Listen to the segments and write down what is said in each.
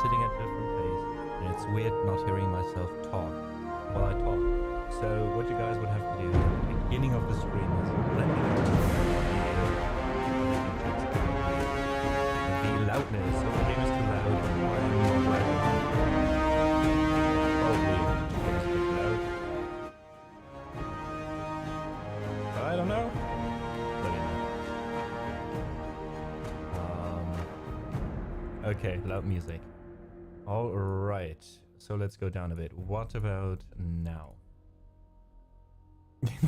sitting at a different place, and it's weird not hearing myself talk while I talk. So what you guys would have to do at the beginning of the stream is let me know the loudness. If the game is too loud, I'm not loud. Probably it's too loud. I don't know. Let me know. Okay, loud music. All right. So let's go down a bit. What about now?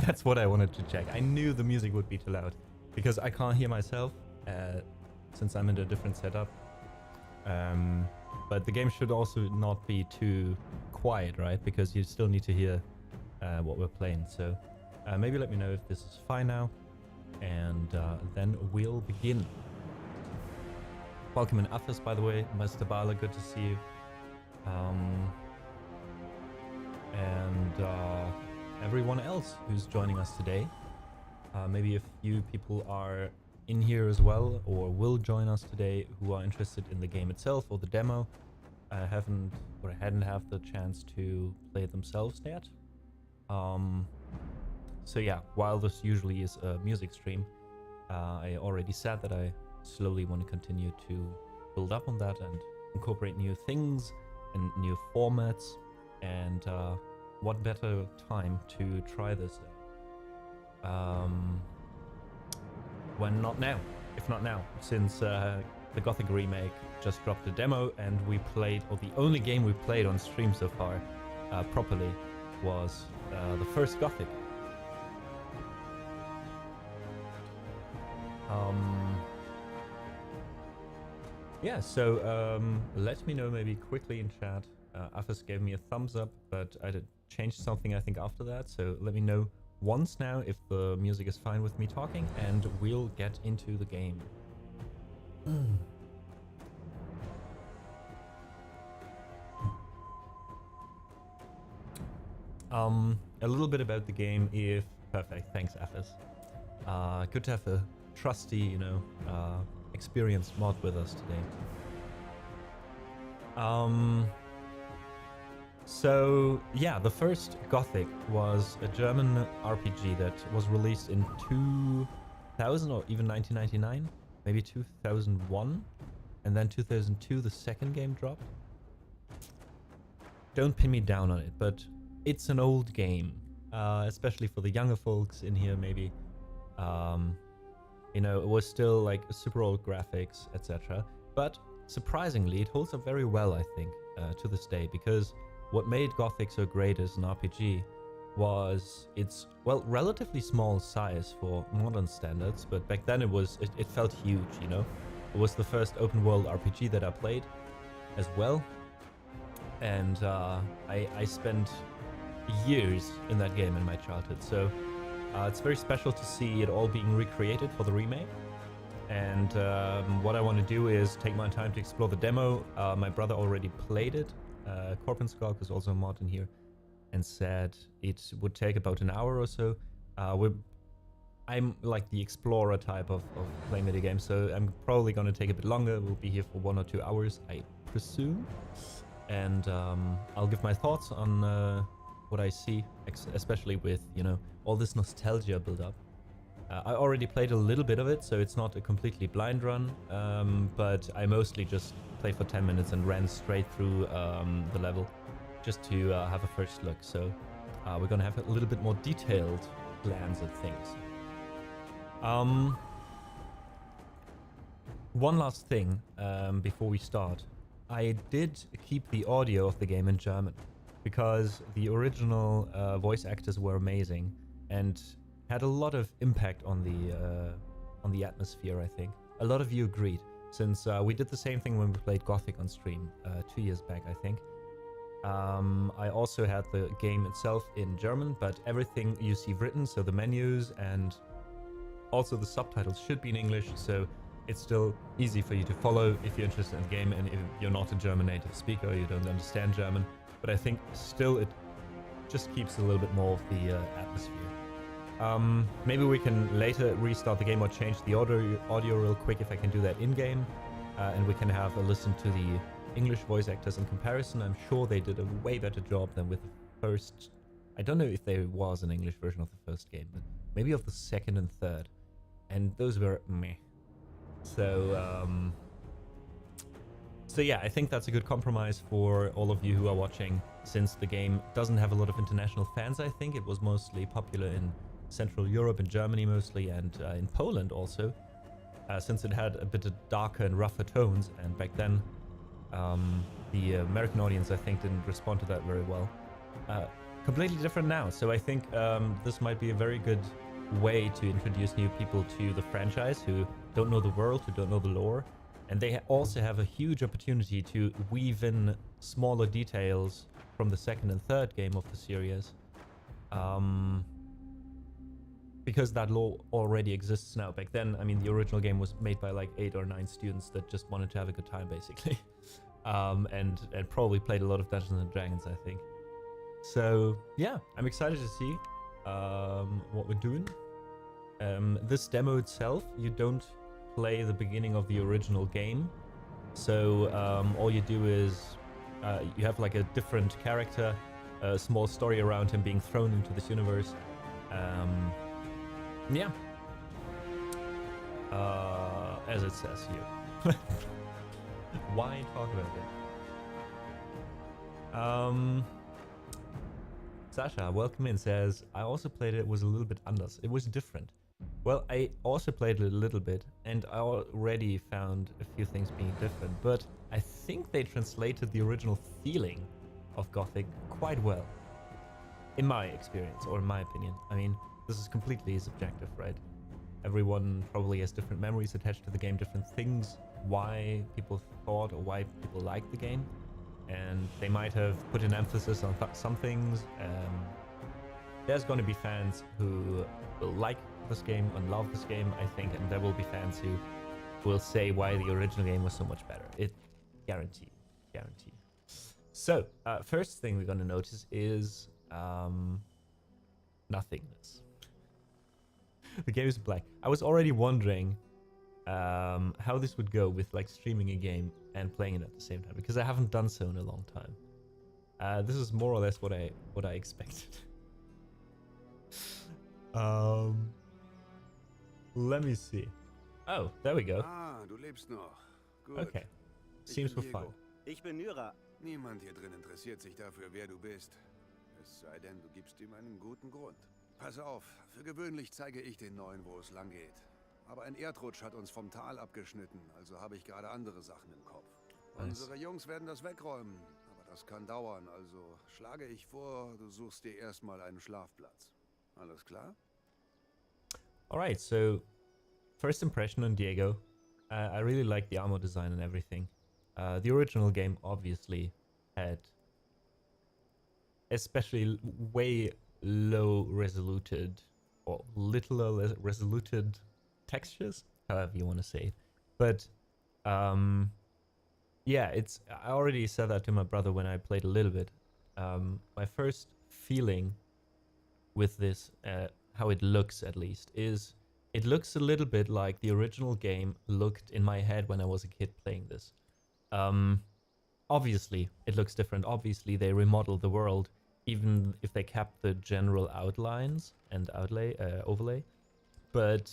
That's what I wanted to check. I knew the music would be too loud because I can't hear myself since I'm in a different setup. But the game should also not be too quiet, right? Because you still need to hear what we're playing. So maybe let me know if this is fine now, and then we'll begin. Welcome in Affis, by the way. Mr. Bala, good to see you. And everyone else who's joining us today. Maybe a few people are in here as well, or will join us today, who are interested in the game itself or the demo. Hadn't had the chance to play it themselves yet. So yeah, while this usually is a music stream, I already said that I slowly want to continue to build up on that and incorporate new things and new formats. And what better time to try this when not now, if not now, since the Gothic remake just dropped a demo, and we played, or the only game we played on stream so far properly was the first Gothic. Yeah, so let me know maybe quickly in chat. Affis gave me a thumbs up, but I did change something I think after that, so let me know once now if the music is fine with me talking, and we'll get into the game. A little bit about the game, if perfect. Thanks, Affis. Good to have a trusty, experienced mod with us today. So yeah, the first Gothic was a German RPG that was released in 2000 or even 1999, maybe 2001, and then 2002 the second game dropped. Don't pin me down on it, but it's an old game, especially for the younger folks in here maybe. It was still like super old graphics, etc. But surprisingly, it holds up very well, I think, to this day, because what made Gothic so great as an RPG was its, well, relatively small size for modern standards, but back then it felt huge, It was the first open world RPG that I played as well, and I spent years in that game in my childhood, so it's very special to see it all being recreated for the remake. And what I want to do is take my time to explore the demo. My brother already played it. Corpin Skulk is also a mod in here, and said it would take about an hour or so. I'm like the explorer type of playing video games, so I'm probably going to take a bit longer. We'll be here for 1 or 2 hours, I presume. And I'll give my thoughts on what I see, especially with, all this nostalgia build up. I already played a little bit of it, so it's not a completely blind run, but I mostly just played for 10 minutes and ran straight through the level just to have a first look. So we're gonna have a little bit more detailed glance at things. One last thing before we start. I did keep the audio of the game in German because the original voice actors were amazing and had a lot of impact on the atmosphere, I think. A lot of you agreed, since we did the same thing when we played Gothic on stream 2 years back, I think. I also had the game itself in German, but everything you see written, so the menus and also the subtitles should be in English, so it's still easy for you to follow if you're interested in the game, and if you're not a German native speaker, you don't understand German. But I think still it just keeps a little bit more of the atmosphere. Maybe we can later restart the game or change the audio real quick if I can do that in-game, and we can have a listen to the English voice actors in comparison. I'm sure they did a way better job than with the first. I don't know if there was an English version of the first game, but maybe of the second and third. And those were meh. So yeah, I think that's a good compromise for all of you who are watching, since the game doesn't have a lot of international fans. I think it was mostly popular in Central Europe and Germany mostly, and in Poland also, since it had a bit of darker and rougher tones, and back then the American audience, I think, didn't respond to that very well. Completely different now, so I think this might be a very good way to introduce new people to the franchise who don't know the world, who don't know the lore, and they also have a huge opportunity to weave in smaller details from the second and third game of the series, because that lore already exists now. Back then, I mean, the original game was made by like 8 or 9 students that just wanted to have a good time, basically, and probably played a lot of Dungeons and Dragons, I think. So yeah, I'm excited to see what we're doing. This demo itself, you don't play the beginning of the original game, so all you do is you have like a different character, a small story around him being thrown into this universe. Yeah, as it says here. Why talk about it? Sasha, welcome in, says, I also played it, it was a little bit anders. It was different. Well, I also played it a little bit, and I already found a few things being different, but I think they translated the original feeling of Gothic quite well, in my experience, or in my opinion. I mean, this is completely subjective, right? Everyone probably has different memories attached to the game, different things, why people thought or why people liked the game. And they might have put an emphasis on some things. There's going to be fans who will like this game and love this game, I think, and there will be fans who will say why the original game was so much better. It guaranteed. So, first thing we're going to notice is nothingness. The game is black. I was already wondering how this would go with like streaming a game and playing it at the same time, because I haven't done so in a long time. This is more or less what I expected. Let me see. Oh, there we go. Ah, du lebst noch. Gut. Okay. Seems we're fine. Ich bin Nyras. Niemand hier drin interessiert sich dafür, wer du bist. Es sei denn, du gibst ihm einen guten Grund. Pass auf, für gewöhnlich zeige ich den Neuen, wo es lang geht. Aber ein Erdrutsch hat uns vom Tal abgeschnitten, also habe ich gerade andere Sachen im Kopf. Nice. Unsere Jungs werden das wegräumen, aber das kann dauern, also schlage ich vor, du suchst dir erstmal einen Schlafplatz. Alles klar? Alright, so first impression on Diego. I really like the armor design and everything. The original game obviously had especially way low resoluted or littler resoluted textures, however you want to say it. But yeah, I already said that to my brother when I played a little bit. My first feeling with this, how it looks at least, is it looks a little bit like the original game looked in my head when I was a kid playing this. Obviously, it looks different. Obviously, they remodeled the world, even if they kept the general outlines and overlay. But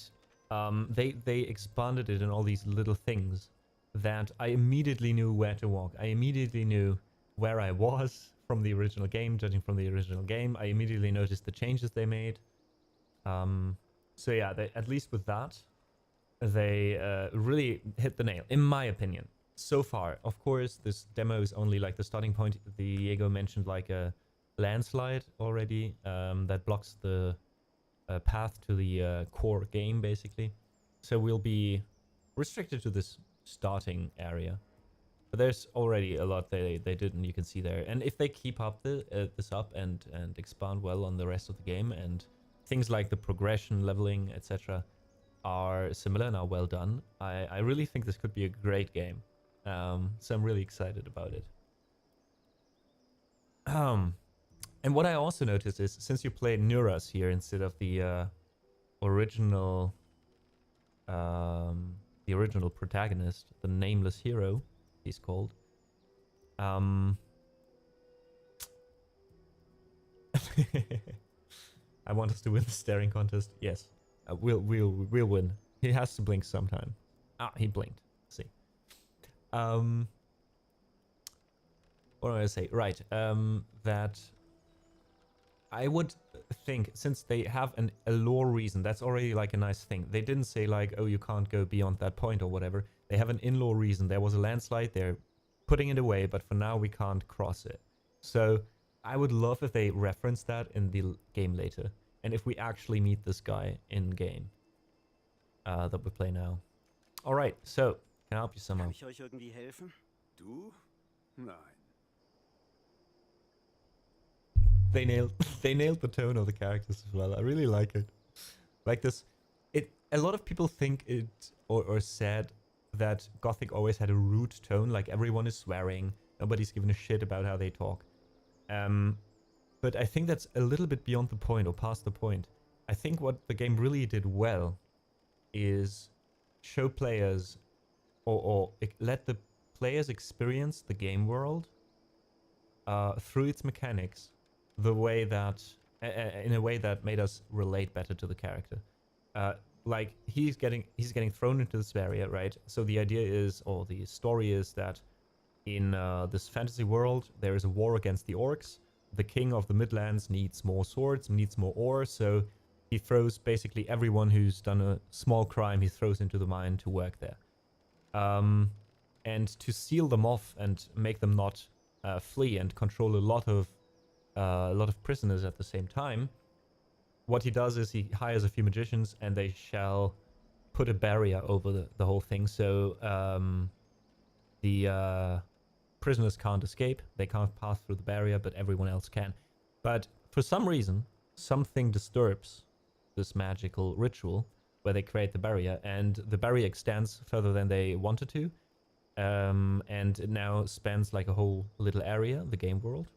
they expanded it in all these little things that I immediately knew where to walk. I immediately knew where I was from the original game, judging from the original game. I immediately noticed the changes they made. So yeah, at least with that, they really hit the nail, in my opinion. So far, of course, this demo is only like the starting point. Diego mentioned like a landslide already that blocks the path to the core game, basically. So we'll be restricted to this starting area. But there's already a lot they did, and you can see there. And if they keep up this up and expand well on the rest of the game, and things like the progression, leveling, etc. are similar and are well done, I really think this could be a great game. So I'm really excited about it. And what I also noticed is, since you played Nyras here instead of the original protagonist, the nameless hero, he's called, I want us to win the staring contest. Yes, we'll win. He has to blink sometime. Ah, he blinked. Let's see. What do I say? Right. That I would think, since they have a lore reason, that's already like a nice thing. They didn't say like, oh, you can't go beyond that point or whatever. They have an in-lore reason. There was a landslide. They're putting it away, but for now we can't cross it. So I would love if they reference that in the game later. And if we actually meet this guy in game that we play now. All right, so can I help you somehow? Kann ich euch irgendwie helfen? Du? Nein. They nailed the tone of the characters as well. I really like it. Like this, a lot of people think it or said that Gothic always had a rude tone, like everyone is swearing, nobody's giving a shit about how they talk. But I think that's a little bit beyond the point or past the point. I think what the game really did well is show players or let the players experience the game world through its mechanics, the way that in a way that made us relate better to the character. Like he's getting thrown into this area, right? So the idea is, or the story is, that in this fantasy world there is a war against the orcs. The king of the Midlands needs more swords, needs more ore, so he throws basically everyone who's done a small crime, he throws into the mine to work there. And to seal them off and make them not flee and control a lot of prisoners at the same time, what he does is he hires a few magicians and they shall put a barrier over the whole thing, so the prisoners can't escape, they can't pass through the barrier, but everyone else can. But for some reason, something disturbs this magical ritual where they create the barrier, and the barrier extends further than they wanted to, and it now spans like a whole little area, the game world,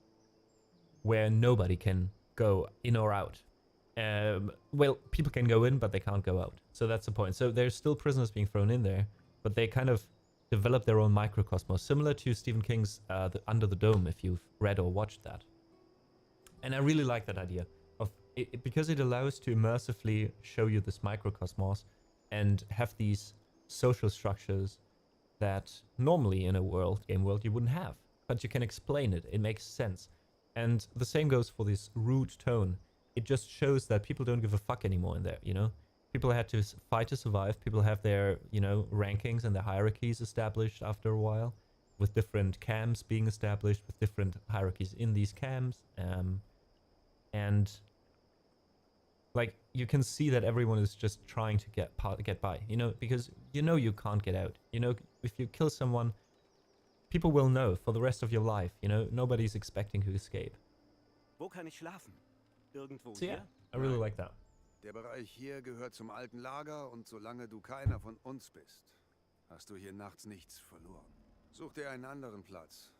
where nobody can go in or out. Well, people can go in, but they can't go out. So that's the point. So there's still prisoners being thrown in there, but they kind of develop their own microcosmos, similar to Stephen King's Under the Dome, if you've read or watched that. And I really like that idea of it, because it allows to immersively show you this microcosmos and have these social structures that normally in a game world you wouldn't have, but you can explain it. It makes sense. And the same goes for this rude tone. It just shows that people don't give a fuck anymore in there, you know? People had to fight to survive. People have their, you know, rankings and their hierarchies established after a while, with different camps being established, with different hierarchies in these camps. And like you can see that everyone is just trying to get by, you know, because you know you can't get out. You know, if you kill someone, people will know for the rest of your life. You know, nobody's expecting to escape. Wo kann ich schlafen? Irgendwo So yeah, hier? I really like that. Der Bereich hier gehört zum alten Lager und solange du keiner von uns bist, hast du hier nachts nichts verloren. Such dir einen anderen Platz,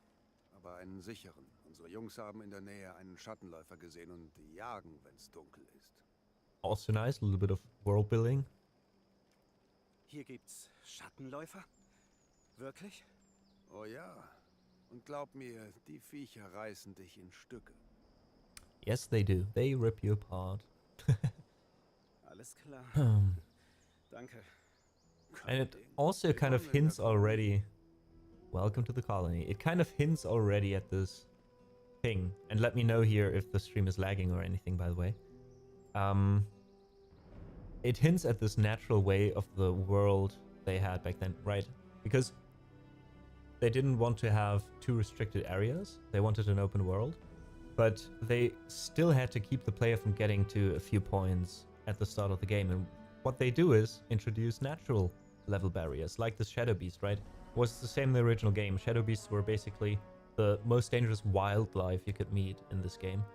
aber einen sicheren. Unsere Jungs haben in der Nähe einen Schattenläufer gesehen und die jagen, wenn's dunkel ist. Also nice, a little bit of world building. Hier gibt's Schattenläufer? Wirklich? Oh ja, und glaub mir, die Viecher reißen dich in Stücke. Yes, they do. They rip you apart. Alles klar. Danke. And it also kind of hints already... Welcome to the colony. It kind of hints already at this thing. And let me know here if the stream is lagging or anything, by the way. It hints at this natural way of the world they had back then, right? Because they didn't want to have too restricted areas. They wanted an open world. But they still had to keep the player from getting to a few points at the start of the game. And what they do is introduce natural level barriers, like the Shadow Beast, right? Was the same in the original game. Shadow Beasts were basically the most dangerous wildlife you could meet in this game.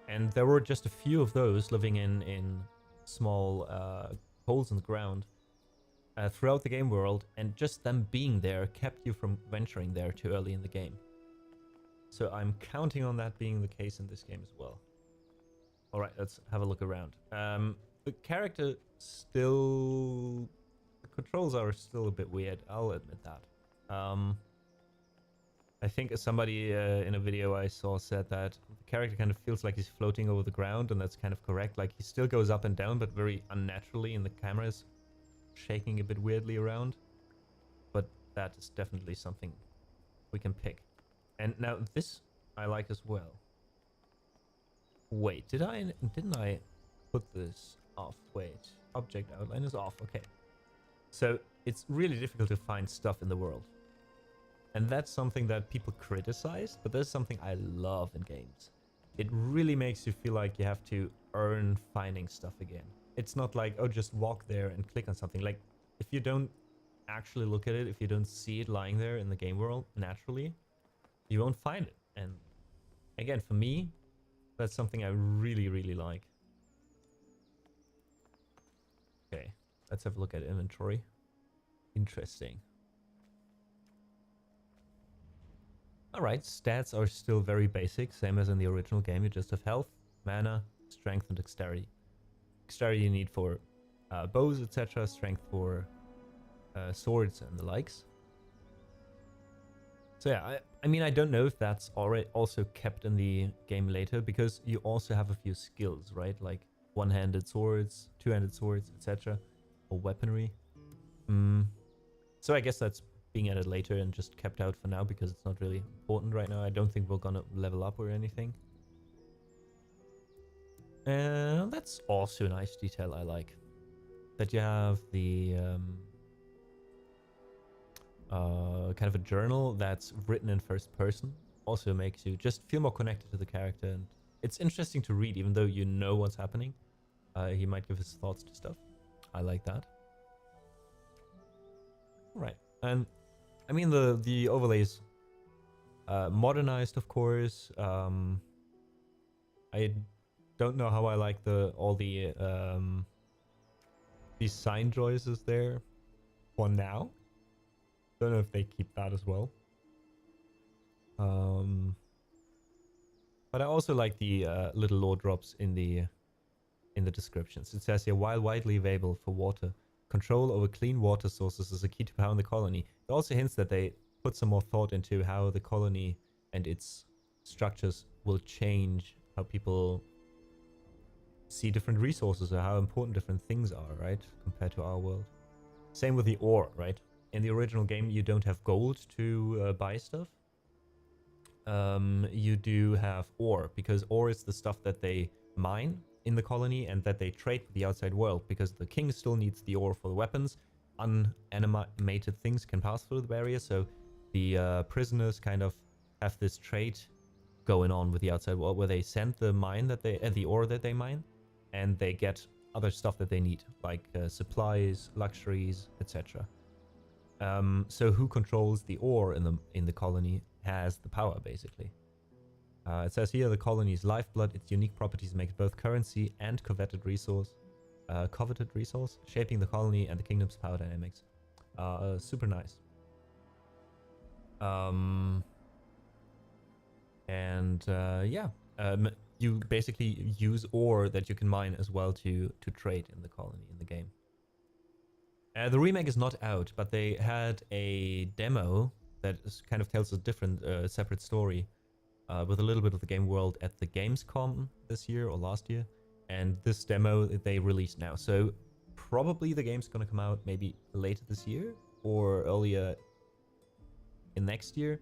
And there were just a few of those living in small holes in the ground throughout the game world, and just them being there kept you from venturing there too early in the game. So I'm counting on that being the case in this game as well. Alright, let's have a look around. The character still... The controls are still a bit weird, I'll admit that. I I think somebody in a video I saw said that the character kind of feels like he's floating over the ground, and that's kind of correct. Like, he still goes up and down, but very unnaturally, and the camera is shaking a bit weirdly around. But that is definitely something we can pick. And now this I like as well. Wait, didn't I put this off? Wait, object outline is off. Okay. So it's really difficult to find stuff in the world. And that's something that people criticize, but that's something I love in games. It really makes you feel like you have to earn finding stuff again. It's not like, oh, just walk there and click on something. Like, if you don't actually look at it, if you don't see it lying there in the game world naturally, you won't find it. And again, for me, that's something I really, really like. Okay, let's have a look at inventory. Interesting. Alright, stats are still very basic, same as in the original game. You just have health, mana, strength, and dexterity. Dexterity you need for bows, etc. Strength for swords and the likes. So yeah, I mean, I don't know if that's already also kept in the game later, because you also have a few skills, right? Like one-handed swords, two-handed swords, etc. Or weaponry. So I guess that's being added later and just kept out for now because it's not really important right now. I don't think we're gonna level up or anything. And that's also a nice detail I like. That you have the kind of a journal that's written in first person. Also makes you just feel more connected to the character, and it's interesting to read even though you know what's happening. He might give his thoughts to stuff. I like that. Right, and I mean the overlays modernized, of course. I don't know how I like all the sign choices there for now. Don't know if they keep that as well. But I also like the little lore drops in the descriptions. It says here, while widely available for water, control over clean water sources is a key to powering the colony. It also hints that they put some more thought into how the colony and its structures will change how people see different resources or how important different things are, right? Compared to our world. Same with the ore, right? In the original game, you don't have gold to buy stuff. You do have ore, because ore is the stuff that they mine in the colony and that they trade with the outside world, because the king still needs the ore for the weapons. Unanimated things can pass through the barrier, so the prisoners kind of have this trade going on with the outside world, where they send the mine that the ore that they mine, and they get other stuff that they need, like supplies, luxuries, etc. So who controls the ore in the colony has the power, basically. It says here, the colony's lifeblood, its unique properties make both currency and coveted resource, shaping the colony and the kingdom's power dynamics. Super nice. You basically use ore that you can mine as well to trade in the colony in the game. The remake is not out, but they had a demo that kind of tells a different, separate story with a little bit of the game world at the Gamescom this year or last year. And this demo they released now. So probably the game's going to come out maybe later this year or earlier in next year.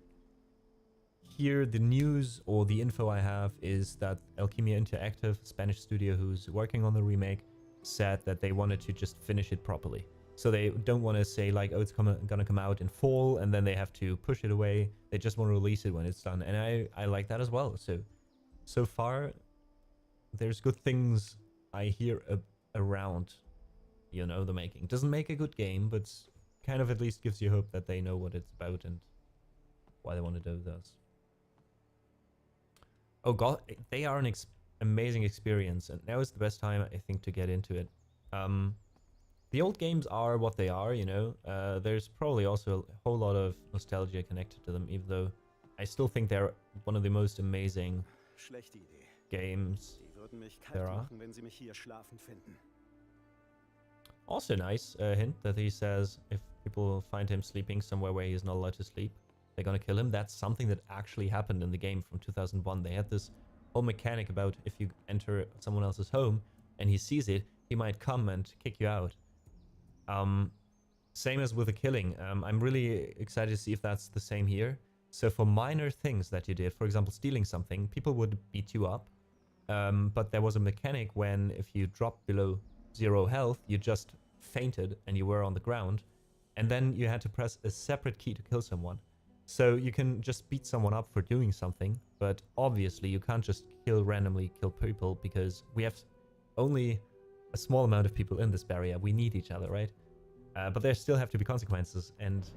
Here, the news or the info I have is that Alchemia Interactive, Spanish studio who's working on the remake, said that they wanted to just finish it properly. So they don't want to say like, oh, it's gonna come out in fall and then they have to push it away. They just want to release it when it's done. And I like that as well. So far, there's good things I hear around, you know, the making. Doesn't make a good game, but kind of at least gives you hope that they know what it's about and why they want to do this. Oh god, they are an amazing experience, and now is the best time, I think, to get into it. The old games are what they are, you know. There's probably also a whole lot of nostalgia connected to them, even though I still think they're one of the most amazing games there are. Also nice hint that he says if people find him sleeping somewhere where he's not allowed to sleep, they're gonna kill him. That's something that actually happened in the game from 2001. They had this whole mechanic about if you enter someone else's home and he sees it, he might come and kick you out. Same as with the killing. I'm really excited to see if that's the same here. So for minor things that you did, for example, stealing something, people would beat you up. But there was a mechanic when if you dropped below 0 health, you just fainted and you were on the ground. And then you had to press a separate key to kill someone. So you can just beat someone up for doing something, but obviously you can't just randomly kill people because we have only a small amount of people in this barrier. We need each other, right? But there still have to be consequences, and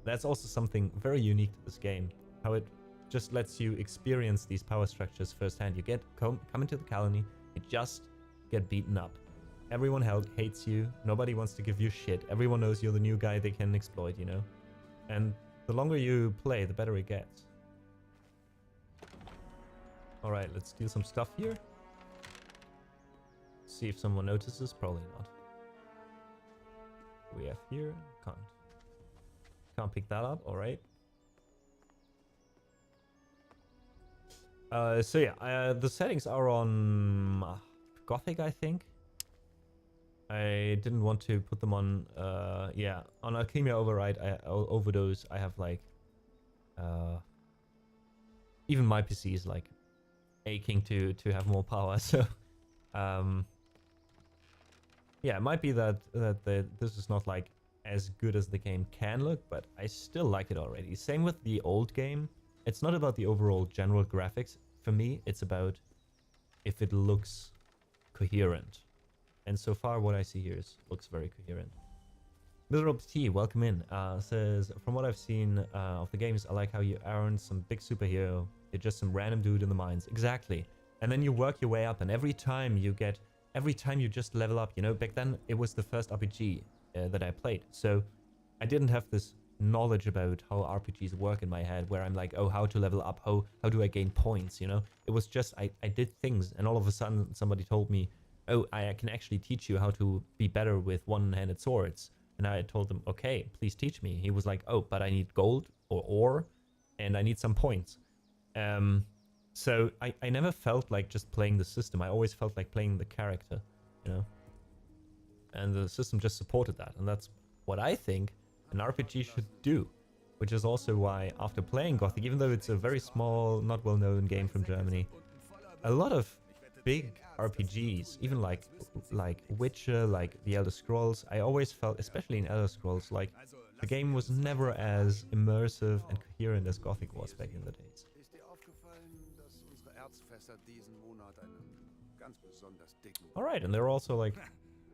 that's also something very unique to this game. How it just lets you experience these power structures firsthand. You come into the colony, you just get beaten up. Everyone hates you, nobody wants to give you shit. Everyone knows you're the new guy they can exploit, you know? And the longer you play, the better it gets. Alright, let's steal some stuff here. See if someone notices, probably not. We have here, can't pick that up. All right. So yeah, the settings are on Gothic, I think. I didn't want to put them on yeah, on Alchemia Overdose. I have like even my PC is like aching to have more power. So yeah, it might be that this is not like as good as the game can look, but I still like it already. Same with the old game. It's not about the overall general graphics. For me, it's about if it looks coherent. And so far, what I see here looks very coherent. Miserable T, welcome in. Says, from what I've seen of the games, I like how you aren't some big superhero. You're just some random dude in the mines. Exactly. And then you work your way up, and every time you just level up, you know, back then it was the first RPG that I played. So I didn't have this knowledge about how RPGs work in my head where I'm like, oh, how to level up, how do I gain points, you know? It was just, I did things, and all of a sudden somebody told me, oh, I can actually teach you how to be better with one-handed swords. And I told him, okay, please teach me. He was like, oh, but I need gold or ore, and I need some points. So I never felt like just playing the system. I always felt like playing the character, you know? And the system just supported that. And that's what I think an RPG should do. Which is also why, after playing Gothic, even though it's a very small, not well-known game from Germany, a lot of big RPGs, even like Witcher, like the Elder Scrolls, I always felt, especially in Elder Scrolls, like the game was never as immersive and coherent as Gothic was back in the days. Alright, and they're also like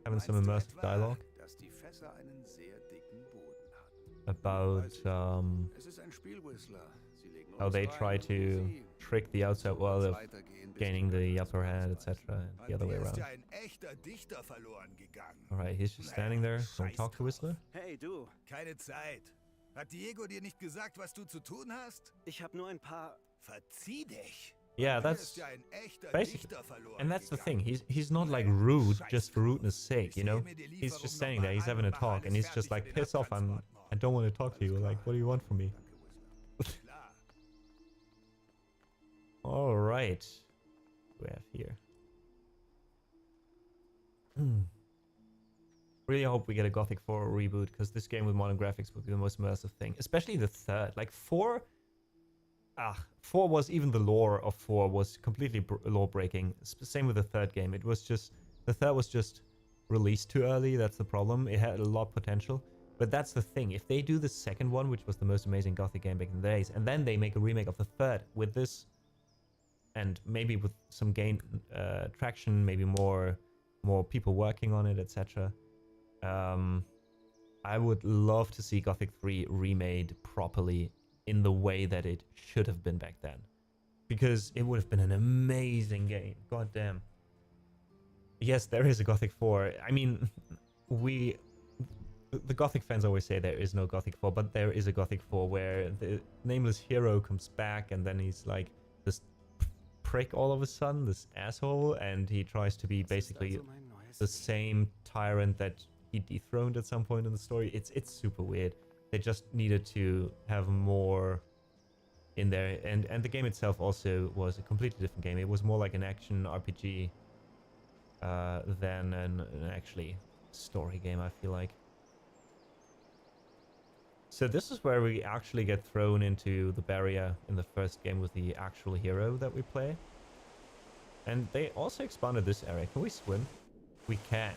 having some immersive dialogue about how they try to trick the outside world of gaining the upper hand, etc., and the other way around. Alright, he's just standing there. Don't talk to Whistler. Hey, du. Keine Zeit. Hat Diego dir nicht gesagt, was du zu tun hast? Ich habe nur ein paar... Verzieh dich. Yeah, that's basically, and that's the thing. He's not like rude just for rudeness sake, you know. He's just standing there. He's having a talk, and he's just like, piss off. I don't want to talk to you. Like, what do you want from me? All right, what do we have here? Really hope we get a Gothic 4 reboot, because this game with modern graphics would be the most immersive thing, especially the third. Like 4 was, even the lore of 4 was completely lore breaking. Same with the third game. It was just, the third was just released too early. That's the problem. It had a lot of potential. But that's the thing. If they do the second one, which was the most amazing Gothic game back in the days, and then they make a remake of the third with this, and maybe with some traction, maybe more people working on it, etc. I would love to see Gothic 3 remade properly in the way that it should have been back then, because it would have been an amazing game. God damn. Yes, there is a Gothic 4. I mean, the Gothic fans always say there is no Gothic 4, but there is a Gothic 4 where the nameless hero comes back, and then he's like this prick all of a sudden, this asshole, and he tries to be basically the same tyrant that he dethroned at some point in the story. It's super weird. They just needed to have more in there, and the game itself also was a completely different game. It was more like an action RPG than an actually story game, I feel like. So this is where we actually get thrown into the barrier in the first game with the actual hero that we play. And they also expanded this area. Can we swim? We can.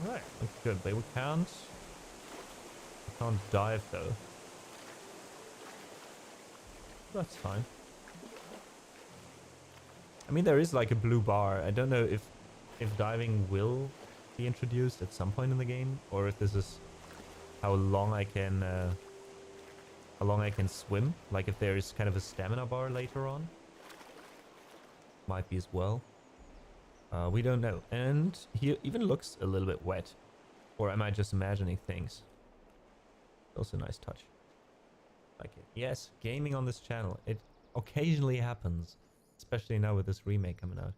Alright, good. But we can't dive though. That's fine. I mean, there is like a blue bar. I don't know if diving will be introduced at some point in the game, or if this is how long I can swim. Like if there is kind of a stamina bar later on. Might be as well. We don't know. And he even looks a little bit wet. Or am I just imagining things? Also a nice touch. Like it. Yes, gaming on this channel. It occasionally happens. Especially now with this remake coming out.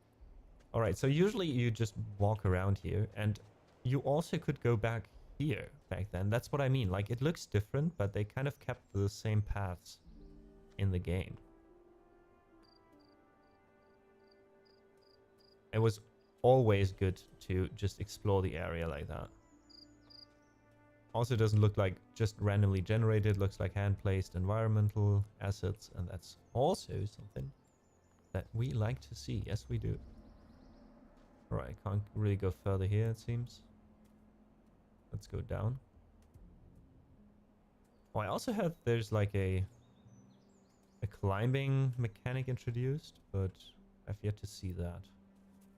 Alright, so usually you just walk around here. And you also could go back here back then. That's what I mean. Like it looks different, but they kind of kept the same paths in the game. It was always good to just explore the area like that. Also doesn't look like just randomly generated, looks like hand-placed environmental assets, and that's also something that we like to see. Yes, we do. Alright, can't really go further here, it seems. Let's go down. Oh, I also heard there's like a climbing mechanic introduced, but I've yet to see that.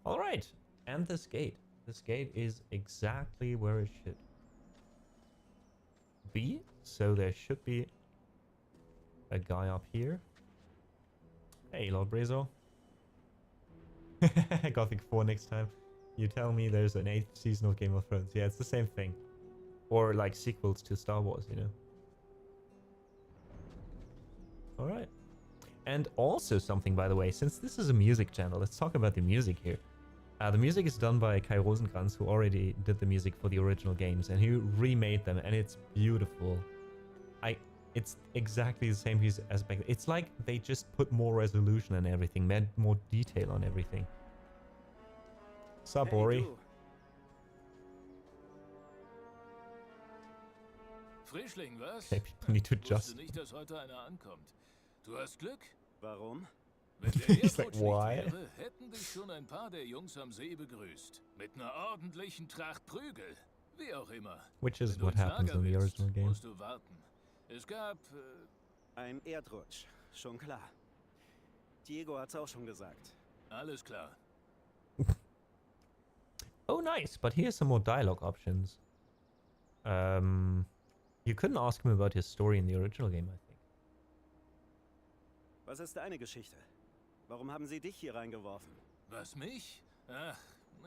Alright, and this gate. This gate is exactly where it should be. So there should be a guy up here. Hey, Lord Brezo. Gothic 4 next time. You tell me there's an 8th season of Game of Thrones. Yeah, it's the same thing. Or like sequels to Star Wars, you know. Alright. And also something, by the way, since this is a music channel, let's talk about the music here. The music is done by Kai Rosenkranz, who already did the music for the original games, and who remade them, and it's beautiful. It's exactly the same piece as back then. It's like they just put more resolution and everything, made more detail on everything. Sup, Ori? du. Frischling, was? Okay, people need to Ich wusste just... nicht, dass heute einer ankommt. Du hast Glück? Warum? Wenn der He's like, Erdrutsch why? nicht wäre, hätten dich schon ein paar der Jungs am See begrüßt. Mit einer ordentlichen Tracht Prügel. Wie auch immer. Which is Wenn du what ins happens Lager in the willst, original game. musst du warten. Es gab... Ein Erdrutsch. Schon klar. Diego hat's auch schon gesagt. alles klar. Oh, nice. But here's some more dialogue options. You couldn't ask him about his story in the original game, I think. Was ist deine Geschichte? Warum haben sie dich hier reingeworfen? Was, mich? Ach,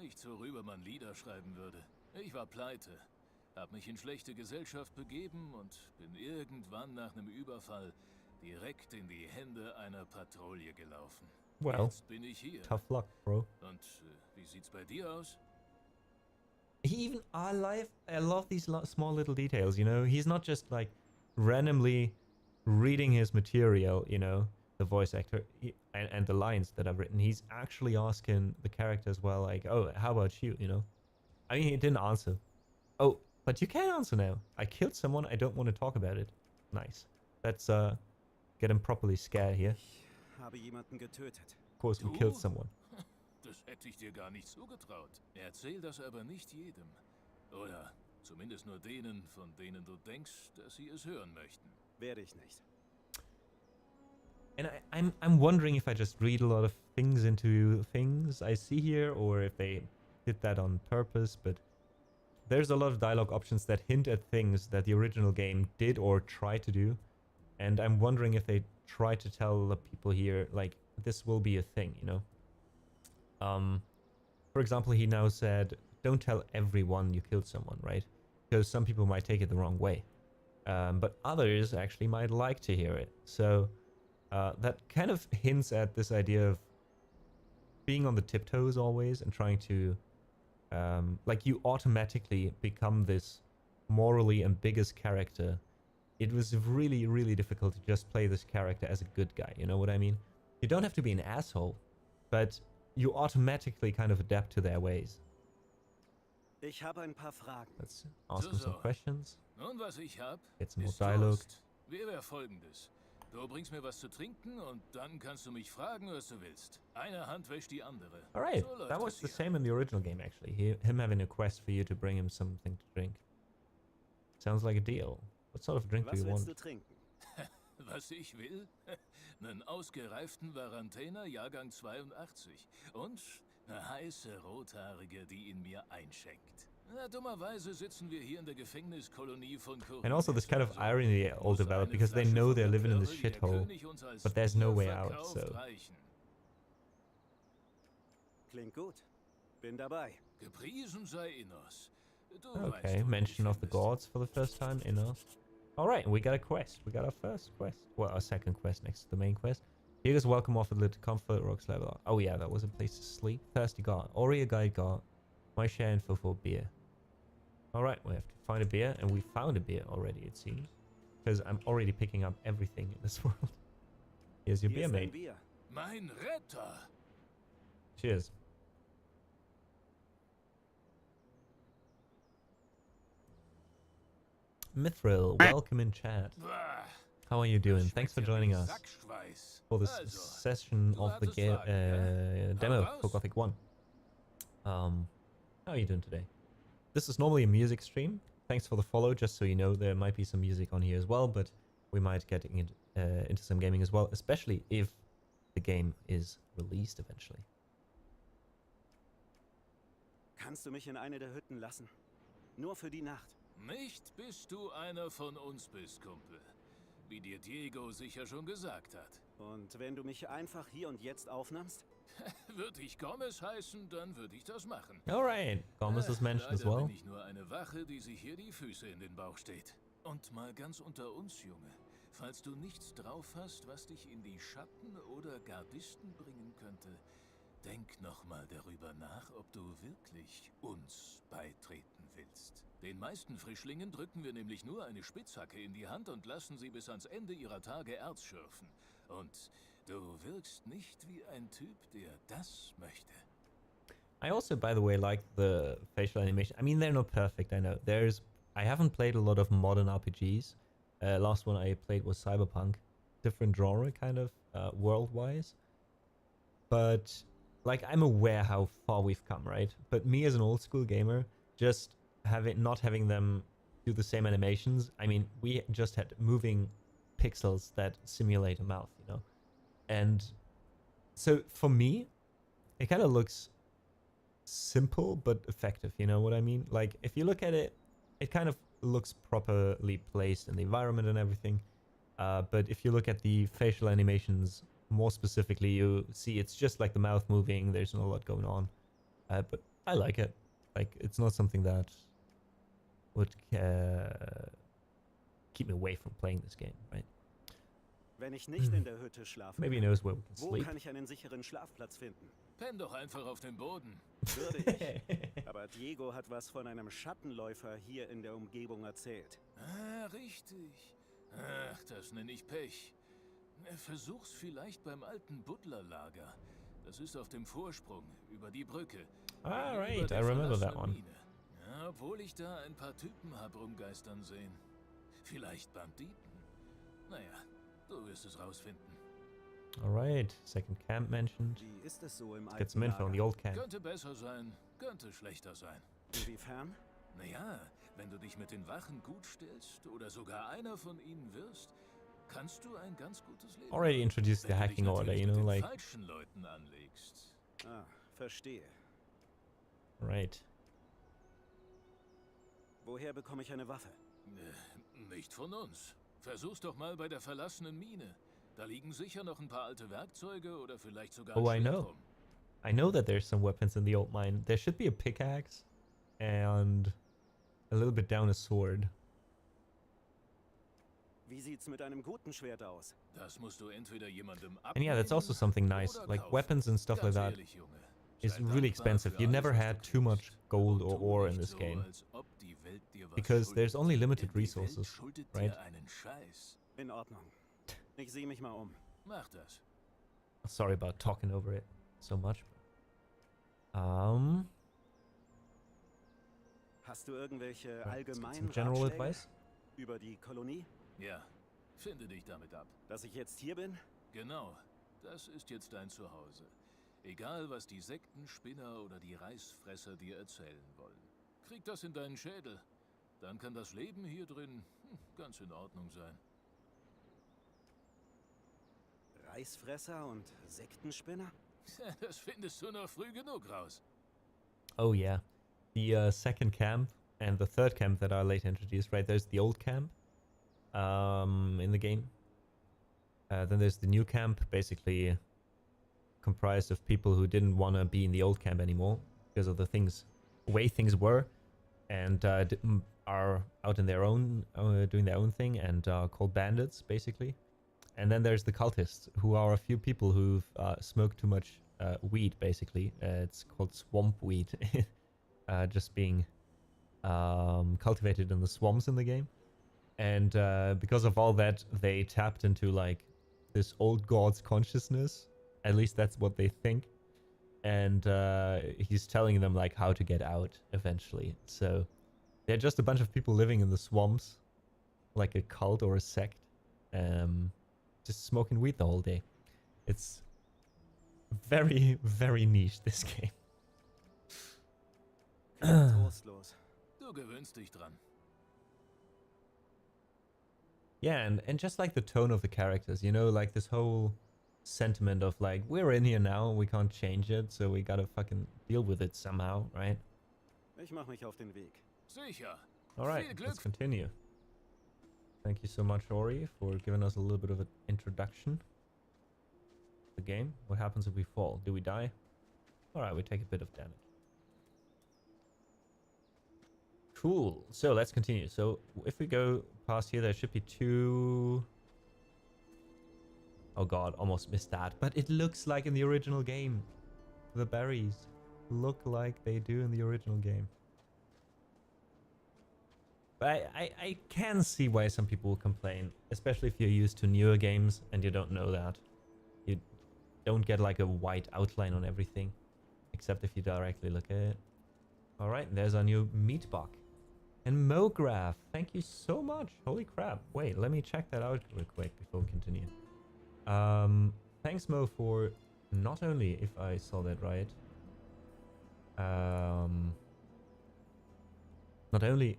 nichts, worüber man Lieder schreiben würde. Ich war pleite. Hab mich in schlechte Gesellschaft begeben und bin irgendwann nach einem Überfall direkt in die Hände einer Patrouille gelaufen. Well, Jetzt bin ich hier. tough luck, bro. Und wie sieht's bei dir aus? I love these small little details, you know? He's not just like randomly reading his material, you know, the voice actor and the lines that I've written. He's actually asking the character as well, like, oh, how about you, you know? I mean, he didn't answer. Oh, but you can answer now. I killed someone, I don't want to talk about it. Nice. Let's get him properly scared here. Ich habe jemanden getötet. Of course, we killed someone. Das hätte ich dir gar nicht zugetraut. Erzähl das aber nicht jedem. Oder zumindest nur denen, von denen du denkst, dass sie es hören möchten. Werde ich nicht. And I'm wondering if I just read a lot of things into things I see here, or if they did that on purpose, but there's a lot of dialogue options that hint at things that the original game did or tried to do, and I'm wondering if they try to tell the people here, like, this will be a thing, you know? For example, he now said, don't tell everyone you killed someone, right? Because some people might take it the wrong way. But others actually might like to hear it. So that kind of hints at this idea of being on the tiptoes always and trying to, like, you automatically become this morally ambiguous character it was really, really difficult to just play this character as a good guy. You know what I mean? You don't have to be an asshole, but you automatically kind of adapt to their ways. Ich habe ein paar Fragen. Let's ask him some questions. Nun, was ich hab, Get some more ist dialogue. Durst. Wie wäre Folgendes? Du bringst mir was zu trinken und dann kannst du mich fragen, was du willst. Eine Hand wäscht die andere. Alright, So läuft that es was the hier. same in the original game actually. Him having a quest for you to bring him something to drink. Sounds like a deal. What sort of drink do Was you willst want? du trinken? Was ich will? Einen ausgereiften Varantainer, Jahrgang 82. Und eine heiße Rothaarige, die ihn mir einschenkt. Na, dummerweise sitzen wir hier in der Gefängniskolonie von Korinth. And also this kind of irony all developed because they know they're living in this shithole, but there's no way out, so. Klingt gut. Bin dabei. Gepriesen sei Innos. Du Okay, weißt, wo du mention mich of the findest. gods for the first time in us. Alright, we got a quest. We got our first quest. Well, our second quest next to the main quest. Here's welcome offered to comfort rocks level. Oh yeah, that was a place to sleep. Thirsty god. Ori a guide god. My share info for beer. Alright, we have to find a beer, and we found a beer already, it seems. Because I'm already picking up everything in this world. Here's your Hier beer, ist dein mate. Bier. Mein Retter! Cheers. Mithril, welcome in chat. Bah, How are you doing? das Thanks for schmeckt ja joining wie us Sackschweiß. for this Also, session du of the hattest Fragen, gell? demo Hau for raus. Gothic 1. How are you doing today? This is normally a music stream. Thanks for the follow. Just so you know, there might be some music on here as well, but we might get into some gaming as well, especially if the game is released eventually. Kannst du mich in eine der Hütten lassen? Nur für die Nacht. Nicht bis du einer von uns bist, Kumpel. Wie dir Diego sicher schon gesagt hat. Und wenn du mich einfach hier und jetzt aufnimmst? Würde ich Gomez heißen, dann würde ich das machen. Alright, Gomez is mentioned as Leider well. bin ich nur eine Wache, die sich hier die Füße in den Bauch steht. Und mal ganz unter uns, Junge. Falls du nichts drauf hast, was dich in die Schatten oder Gardisten bringen könnte, denk nochmal darüber nach, ob du wirklich uns beitreten willst. Den meisten Frischlingen drücken wir nämlich nur eine Spitzhacke in die Hand und lassen sie bis ans Ende ihrer Tage Erz schürfen. Und du wirkst nicht wie ein Typ, der das möchte. I also, by the way, like the facial animation. I mean, they're not perfect, I know. I haven't played a lot of modern RPGs. Last one I played was Cyberpunk. Different genre, kind of, world-wise. But, like, I'm aware how far we've come, right? But me as an old-school gamer, just not having them do the same animations, I mean, we just had moving pixels that simulate a mouth, you know? And so, for me, it kind of looks simple but effective, you know what I mean? Like, if you look at it, it kind of looks properly placed in the environment and everything. But if you look at the facial animations more specifically, you see it's just like the mouth moving. There's not a lot going on. But I like it. Like, it's not something that would keep me away from playing this game, right? Wenn ich nicht in der Hütte schlafe, Maybe he knows where we can wo sleep. kann ich einen sicheren Schlafplatz finden? Penn doch einfach auf dem Boden. Würde ich. Aber Diego hat was von einem Schattenläufer hier in der Umgebung erzählt. Ah, richtig. Ach, das nenne ich Pech. Versuch's vielleicht beim alten Butlerlager. Das ist auf dem Vorsprung, über die Brücke. Ah, Gegenüber right, der I remember that verlassenen one. Mine. Ja, obwohl ich da ein paar Typen hab rumgeistern sehen. Vielleicht Banditen. Naja, du wirst es rausfinden. Alright, second camp mentioned. Wie ist es so im Get alten some info on the Lager? old camp. Könnte besser sein, könnte schlechter sein. Inwiefern? Naja, wenn du dich mit den Wachen gut stellst oder sogar einer von ihnen wirst, kannst du ein ganz gutes Leben Already haben. introduced the Wenn du dich hacking order, natürlich you mit know, den like, falschen Leuten anlegst. Ah, verstehe. right. Woher bekomme ich eine Waffe? Nicht von uns. Versuch's doch mal bei der verlassenen Mine. Da liegen sicher noch ein paar alte Werkzeuge oder vielleicht sogar ein Oh, I Schwert know. rum. I know that there's some weapons in the old mine. There should be a pickaxe and a little bit down a sword. Wie sieht's mit einem guten Schwert aus? Das musst du entweder jemandem And yeah, that's also abnehmen something nice. oder Like kaufen. weapons and stuff like Ganz that ehrlich, Junge. is Sei really dankbar expensive. für You alles, never was had du too much kriegst. gold Und or tu ore in nicht this so, game. als ob die Welt dir was because there's only schuldet. limited Denn die Welt resources, schuldet right? dir einen Scheiß. In Ordnung. Ich sehe mich mal um. Mach das. Sorry about talking over it so much. Hast du irgendwelche Some allgemeinen general Ratschläge advice? über die Kolonie? Ja, finde dich damit ab. Dass ich jetzt hier bin? Genau, das ist jetzt dein Zuhause. Egal, was die Sektenspinner oder die Reißfresser dir erzählen wollen. Krieg das in deinen Schädel. Dann kann das Leben hier drin ganz in Ordnung sein. Reißfresser und Sektenspinner? Das findest du noch früh genug raus. Oh yeah, the second camp and the third camp that are later introduced, right? There's the old camp in the game. Then there's the new camp, basically comprised of people who didn't want to be in the old camp anymore because of the way things were, and are out in their own, doing their own thing, and called bandits, basically. And then there's the cultists, who are a few people who've smoked too much weed, basically. It's called swamp weed, just being cultivated in the swamps in the game. And because of all that, they tapped into like this old god's consciousness. At least that's what they think. And he's telling them like how to get out eventually. So they're just a bunch of people living in the swamps, like a cult or a sect. Just smoking weed the whole day. It's very, very niche, this game. Trostlos. Du gewöhnst dich dran. Yeah, and just like the tone of the characters, you know, like this whole sentiment of like, we're in here now, we can't change it, so we gotta fucking deal with it somehow, right? Ich mach mich auf den Weg. Sicher. Alright, Viel let's Glück. continue. Thank you so much, Ori, for giving us a little bit of an introduction to the game. What happens if we fall? Do we die? Alright, we take a bit of damage. Cool. So let's continue. So if we go past here, there should be two... Oh god, almost missed that. But it looks like in the original game. The berries look like they do in the original game. But I can see why some people will complain, especially if you're used to newer games and you don't know that. You don't get like a white outline on everything, except if you directly look at it. Alright, there's our new meat bug. And Mograph, thank you so much. Holy crap. Wait, let me check that out real quick before we continue. Thanks Mo for not only, if I saw that right, not only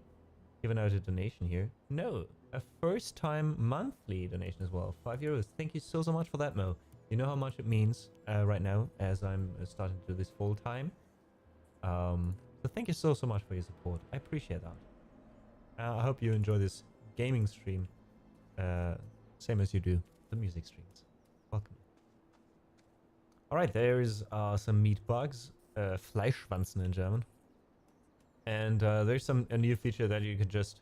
giving out a donation here, no, a first time monthly donation as well, €5. Thank you so much for that, Mo. You know how much it means right now as I'm starting to do this full time. So thank you so much for your support. I appreciate that. I hope you enjoy this gaming stream, same as you do the music streams. Welcome. Alright, there's some meat bugs, Fleischschwanzen in German. And there's a new feature that you could just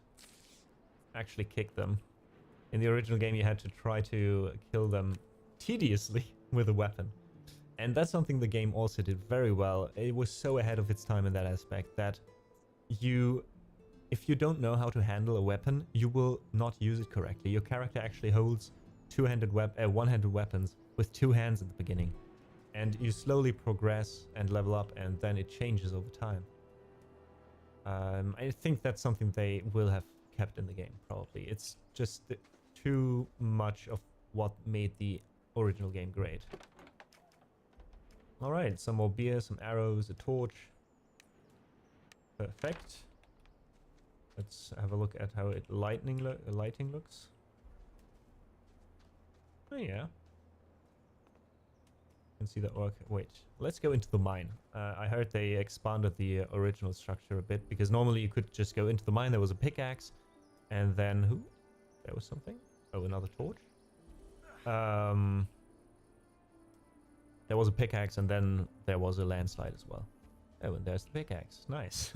actually kick them. In the original game, you had to try to kill them tediously with a weapon. And that's something the game also did very well. It was so ahead of its time in that aspect that if you don't know how to handle a weapon, you will not use it correctly. Your character actually holds one-handed weapons with two hands at the beginning. And you slowly progress and level up, and then it changes over time. I think that's something they will have kept in the game, probably. It's just too much of what made the original game great. Alright, some more beer, some arrows, a torch. Perfect. Let's have a look at how lighting looks. Oh yeah. You can see that work. Wait, let's go into the mine. I heard they expanded the original structure a bit, because normally you could just go into the mine, there was a pickaxe, and then there was something? Oh, another torch? There was a pickaxe, and then there was a landslide as well. Oh, and there's the pickaxe. Nice.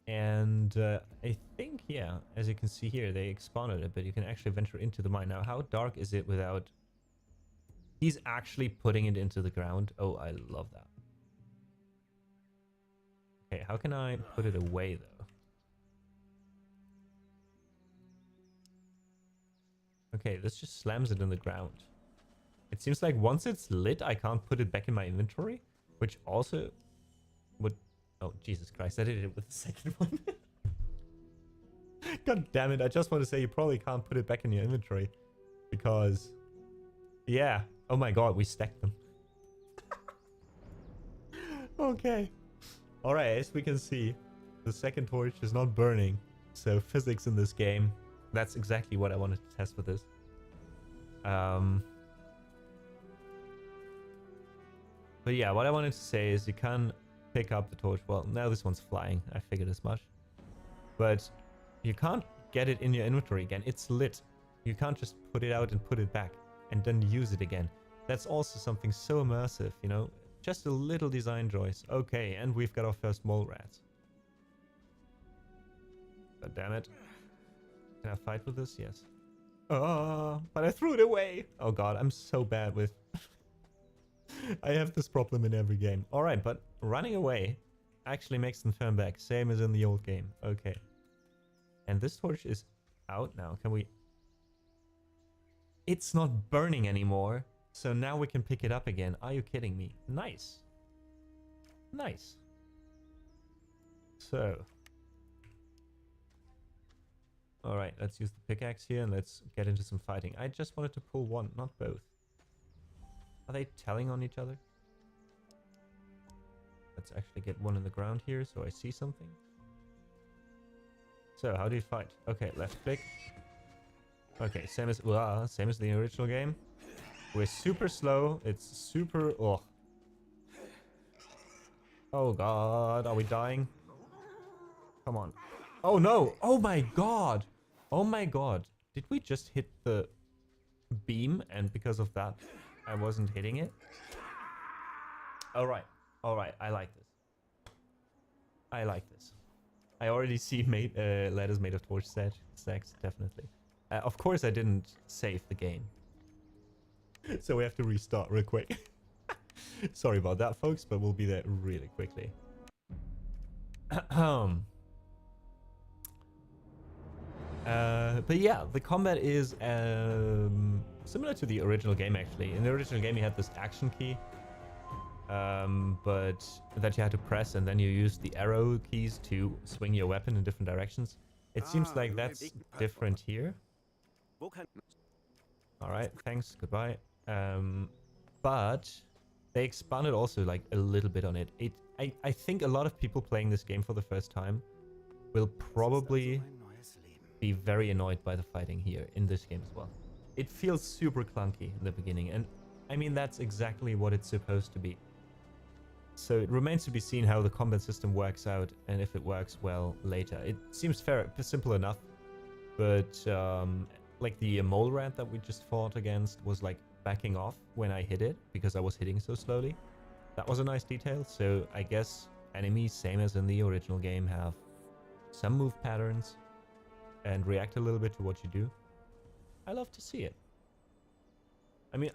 And I think, yeah, as you can see here, they expanded it, but you can actually venture into the mine. Now, how dark is it without... He's actually putting it into the ground. Oh, I love that. Okay, how can I put it away though? Okay, this just slams it in the ground. It seems like once it's lit, I can't put it back in my inventory, which also would... Oh, Jesus Christ, I did it with the second one. God damn it, I just want to say you probably can't put it back in your inventory. Because... Yeah. Oh my god, we stacked them. Okay. Alright, as we can see, the second torch is not burning. So physics in this game, that's exactly what I wanted to test with this. But yeah, what I wanted to say is you can pick up the torch. Well, now this one's flying. I figured as much. But you can't get it in your inventory again. It's lit. You can't just put it out and put it back and then use it again. That's also something so immersive, you know? Just a little design choice. Okay, and we've got our first mole rats. God damn it. Can I fight with this? Yes. Oh, but I threw it away. Oh god, I'm so bad with... I have this problem in every game. Alright, but running away actually makes them turn back. Same as in the old game. Okay. And this torch is out now. Can we... It's not burning anymore. So now we can pick it up again. Are you kidding me? Nice. Nice. So. Alright, let's use the pickaxe here and let's get into some fighting. I just wanted to pull one, not both. Are they telling on each other? Let's actually get one in the ground here so I see something. So, how do you fight? Okay, left click. Okay, same as the original game. We're super slow. It's super... Oh. Oh god, are we dying? Come on. Oh no! Oh my god! Oh my god. Did we just hit the beam and because of that I wasn't hitting it? Alright. Alright, I like this. I like this. I already see ladders made of torch stacks, definitely. Of course I didn't save the game. So we have to restart real quick. Sorry about that, folks, but we'll be there really quickly. But yeah, the combat is similar to the original game, actually. In the original game, you had this action key, but that you had to press, and then you used the arrow keys to swing your weapon in different directions. It seems like that's different here. Alright, thanks, goodbye. But they expanded also like a little bit on it. I think a lot of people playing this game for the first time will probably be very annoyed by the fighting here in this game as well. It feels super clunky in the beginning, and I mean that's exactly what it's supposed to be. So it remains to be seen how the combat system works out and if it works well later. It seems simple enough, but like the mole rat that we just fought against was like backing off when I hit it because I was hitting so slowly. That was a nice detail. So I guess enemies, same as in the original game, have some move patterns and react a little bit to what you do. I love to see it. I mean,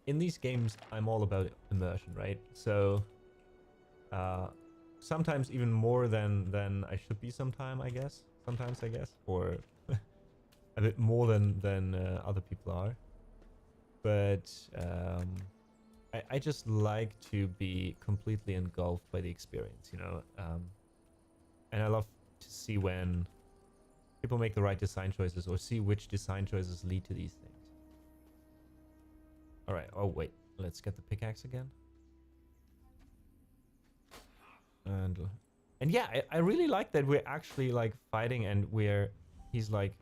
in these games, I'm all about immersion, right? So sometimes even more than I should be sometimes, I guess. Or a bit more than other people are. But I just like to be completely engulfed by the experience, you know? And I love to see when people make the right design choices or see which design choices lead to these things. Alright, oh wait, let's get the pickaxe again. And yeah, I really like that we're actually like fighting and he's like...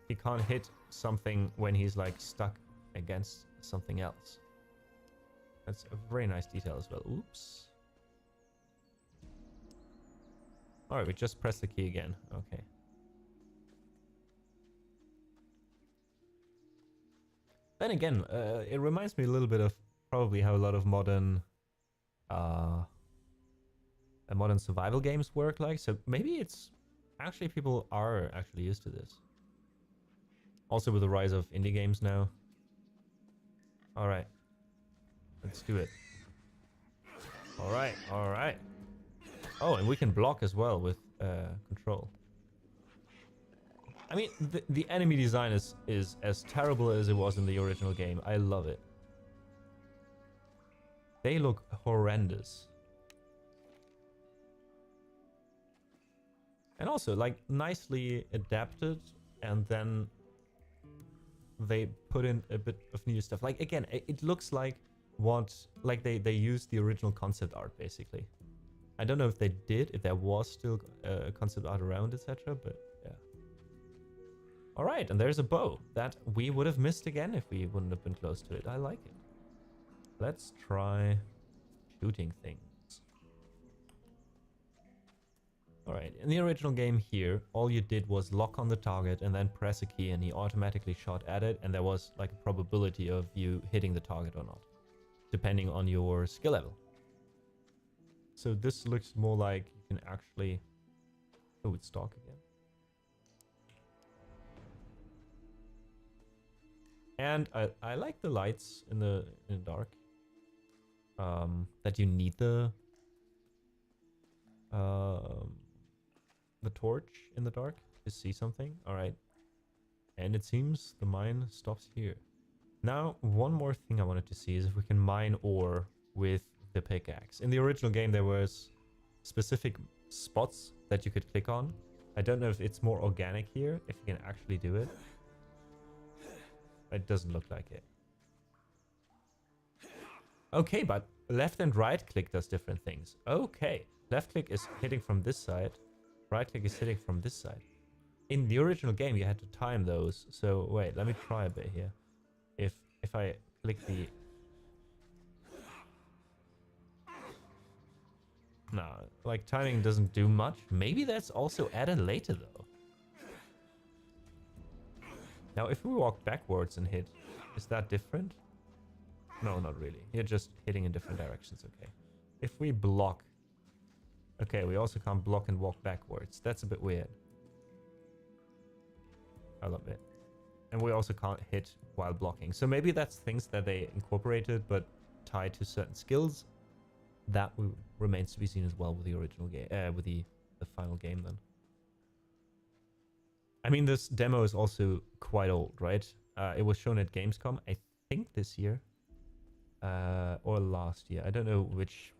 He can't hit something when he's like stuck against something else. That's a very nice detail as well. Oops. Alright, we just pressed the key again. Okay. Then again, it reminds me a little bit of probably how a lot of modern survival games work like. So maybe it's actually people are actually used to this. Also with the rise of indie games now. Alright. Let's do it. Alright, alright. Oh, and we can block as well with control. I mean, the enemy design is as terrible as it was in the original game. I love it. They look horrendous. And also, like, nicely adapted, and then they put in a bit of new stuff. Like, again, it looks like they used the original concept art, basically. I don't know if they did, if there was still concept art around, etc., but yeah. Alright, and there's a bow that we would have missed again if we wouldn't have been close to it. I like it. Let's try shooting things. Alright, in the original game here, all you did was lock on the target and then press a key and he automatically shot at it, and there was like a probability of you hitting the target or not, depending on your skill level. So this looks more like you can actually... Oh, it's dark again. And I like the lights in the dark. That you need the torch in the dark to see something. Alright. And it seems the mine stops here. Now, one more thing I wanted to see is if we can mine ore with the pickaxe. In the original game, there was specific spots that you could click on. I don't know if it's more organic here, if you can actually do it. It doesn't look like it. Okay, but left and right click does different things. Okay, left click is hitting from this side. Right click is hitting from this side. In the original game, you had to time those. So wait, let me try a bit here. If I click the... No, like timing doesn't do much. Maybe that's also added later though. Now if we walk backwards and hit, is that different? No, not really. You're just hitting in different directions, okay. If we block... Okay, we also can't block and walk backwards. That's a bit weird. I love it. And we also can't hit while blocking. So maybe that's things that they incorporated but tied to certain skills. That remains to be seen as well with the original game, with the final game then. I mean, this demo is also quite old, right? It was shown at Gamescom, I think this year. Or last year. I don't know which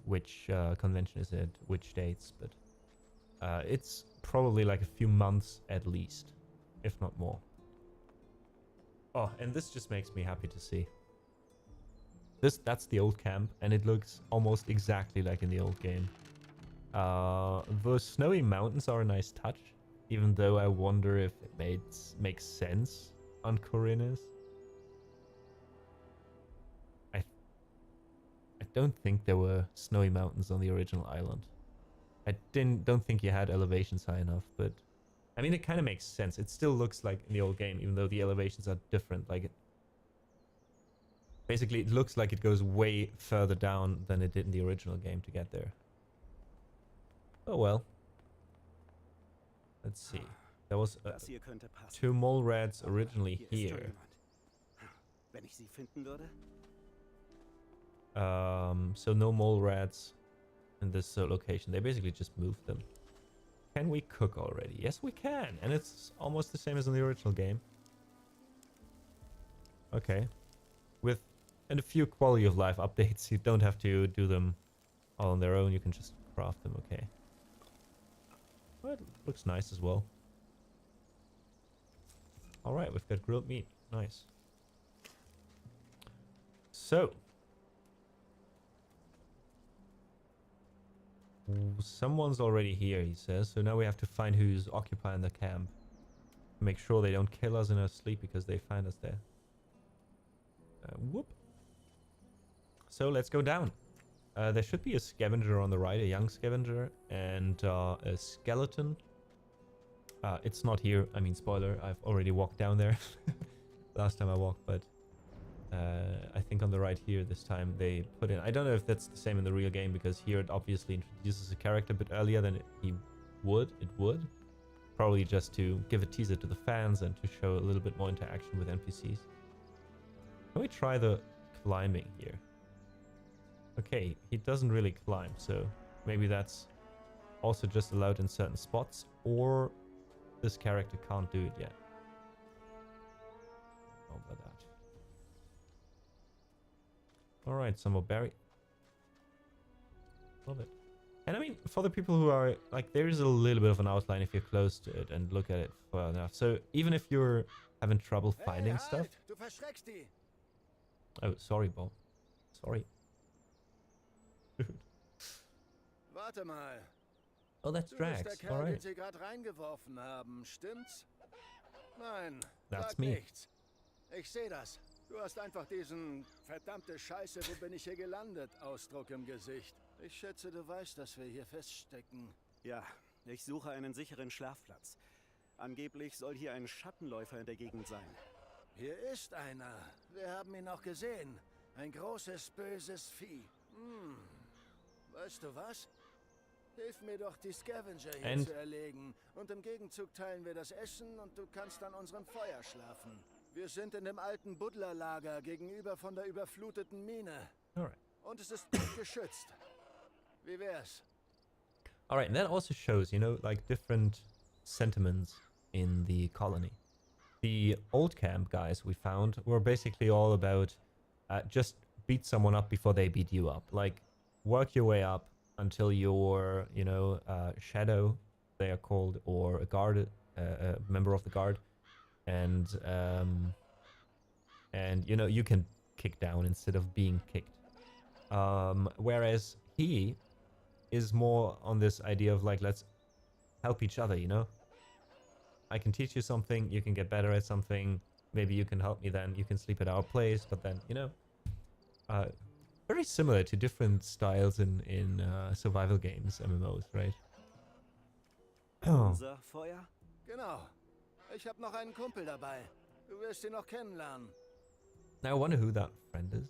convention is it, which dates, but it's probably like a few months at least, if not more. Oh, and this just makes me happy to see. That's the old camp, and it looks almost exactly like in the old game. The snowy mountains are a nice touch, even though I wonder if it makes sense on Corinnes. I don't think there were snowy mountains on the original island. I don't think you had elevations high enough, but I mean, it kind of makes sense. It still looks like in the old game, even though the elevations are different. Like, basically, it looks like it goes way further down than it did in the original game to get there. Oh well. Let's see. There was two mole rats originally here. Wenn ich sie finden würde? So no mole rats in this location. They basically just moved them. Can we cook already? Yes, we can. And it's almost the same as in the original game. Okay. With a few quality of life updates, you don't have to do them all on their own. You can just craft them, okay. Well, it looks nice as well. Alright, we've got grilled meat. Nice. So... someone's already here, he says. So now we have to find who's occupying the camp. Make sure they don't kill us in our sleep because they find us there. Whoop. So let's go down. There should be a scavenger on the right, a young scavenger, and a skeleton. It's not here. I mean, spoiler, I've already walked down there last time I walked, but I think on the right here this time they put in... I don't know if that's the same in the real game, because here it obviously introduces a character a bit earlier than it would. Probably just to give a teaser to the fans and to show a little bit more interaction with NPCs. Can we try the climbing here? Okay, he doesn't really climb, so maybe that's also just allowed in certain spots, or this character can't do it yet. How about that? Alright, some more berry. Love it. And I mean, for the people who are, like, there is a little bit of an outline if you're close to it and look at it far enough. So even if you're having trouble finding stuff... Du verschreckst die. Oh, sorry, Bo. Sorry. Warte mal. Oh, that's Du bist der Drax. Kerl, All den right. sie gerade reingeworfen haben, stimmt's? Nein, That's sag me. nichts. Ich sehe das. Du hast einfach diesen verdammte Scheiße, wo bin ich hier gelandet, Ausdruck im Gesicht. Ich schätze, du weißt, dass wir hier feststecken. Ja, ich suche einen sicheren Schlafplatz. Angeblich soll hier ein Schattenläufer in der Gegend sein. Hier ist einer. Wir haben ihn auch gesehen. Ein großes, böses Vieh. Weißt du was? Hilf mir doch, die Scavenger hier zu erlegen. Und im Gegenzug teilen wir das Essen und du kannst an unserem Feuer schlafen. Wir sind in dem alten Buddlerlager gegenüber von der überfluteten Mine. Alright. Und es ist gut geschützt. Wie wär's? Alright, and that also shows, you know, like different sentiments in the colony. The old camp guys we found were basically all about just beat someone up before they beat you up. Like, work your way up until you're, you know, shadow, they are called, or a guard, a member of the guard. And you know, you can kick down instead of being kicked. Whereas he is more on this idea of like, let's help each other, you know? I can teach you something, you can get better at something, maybe you can help me then, you can sleep at our place, but then, you know, very similar to different styles in survival games, MMOs, right? Unser Feuer? Genau. Ich habe noch einen Kumpel dabei. Du wirst ihn noch kennenlernen. Now I wonder who that friend is.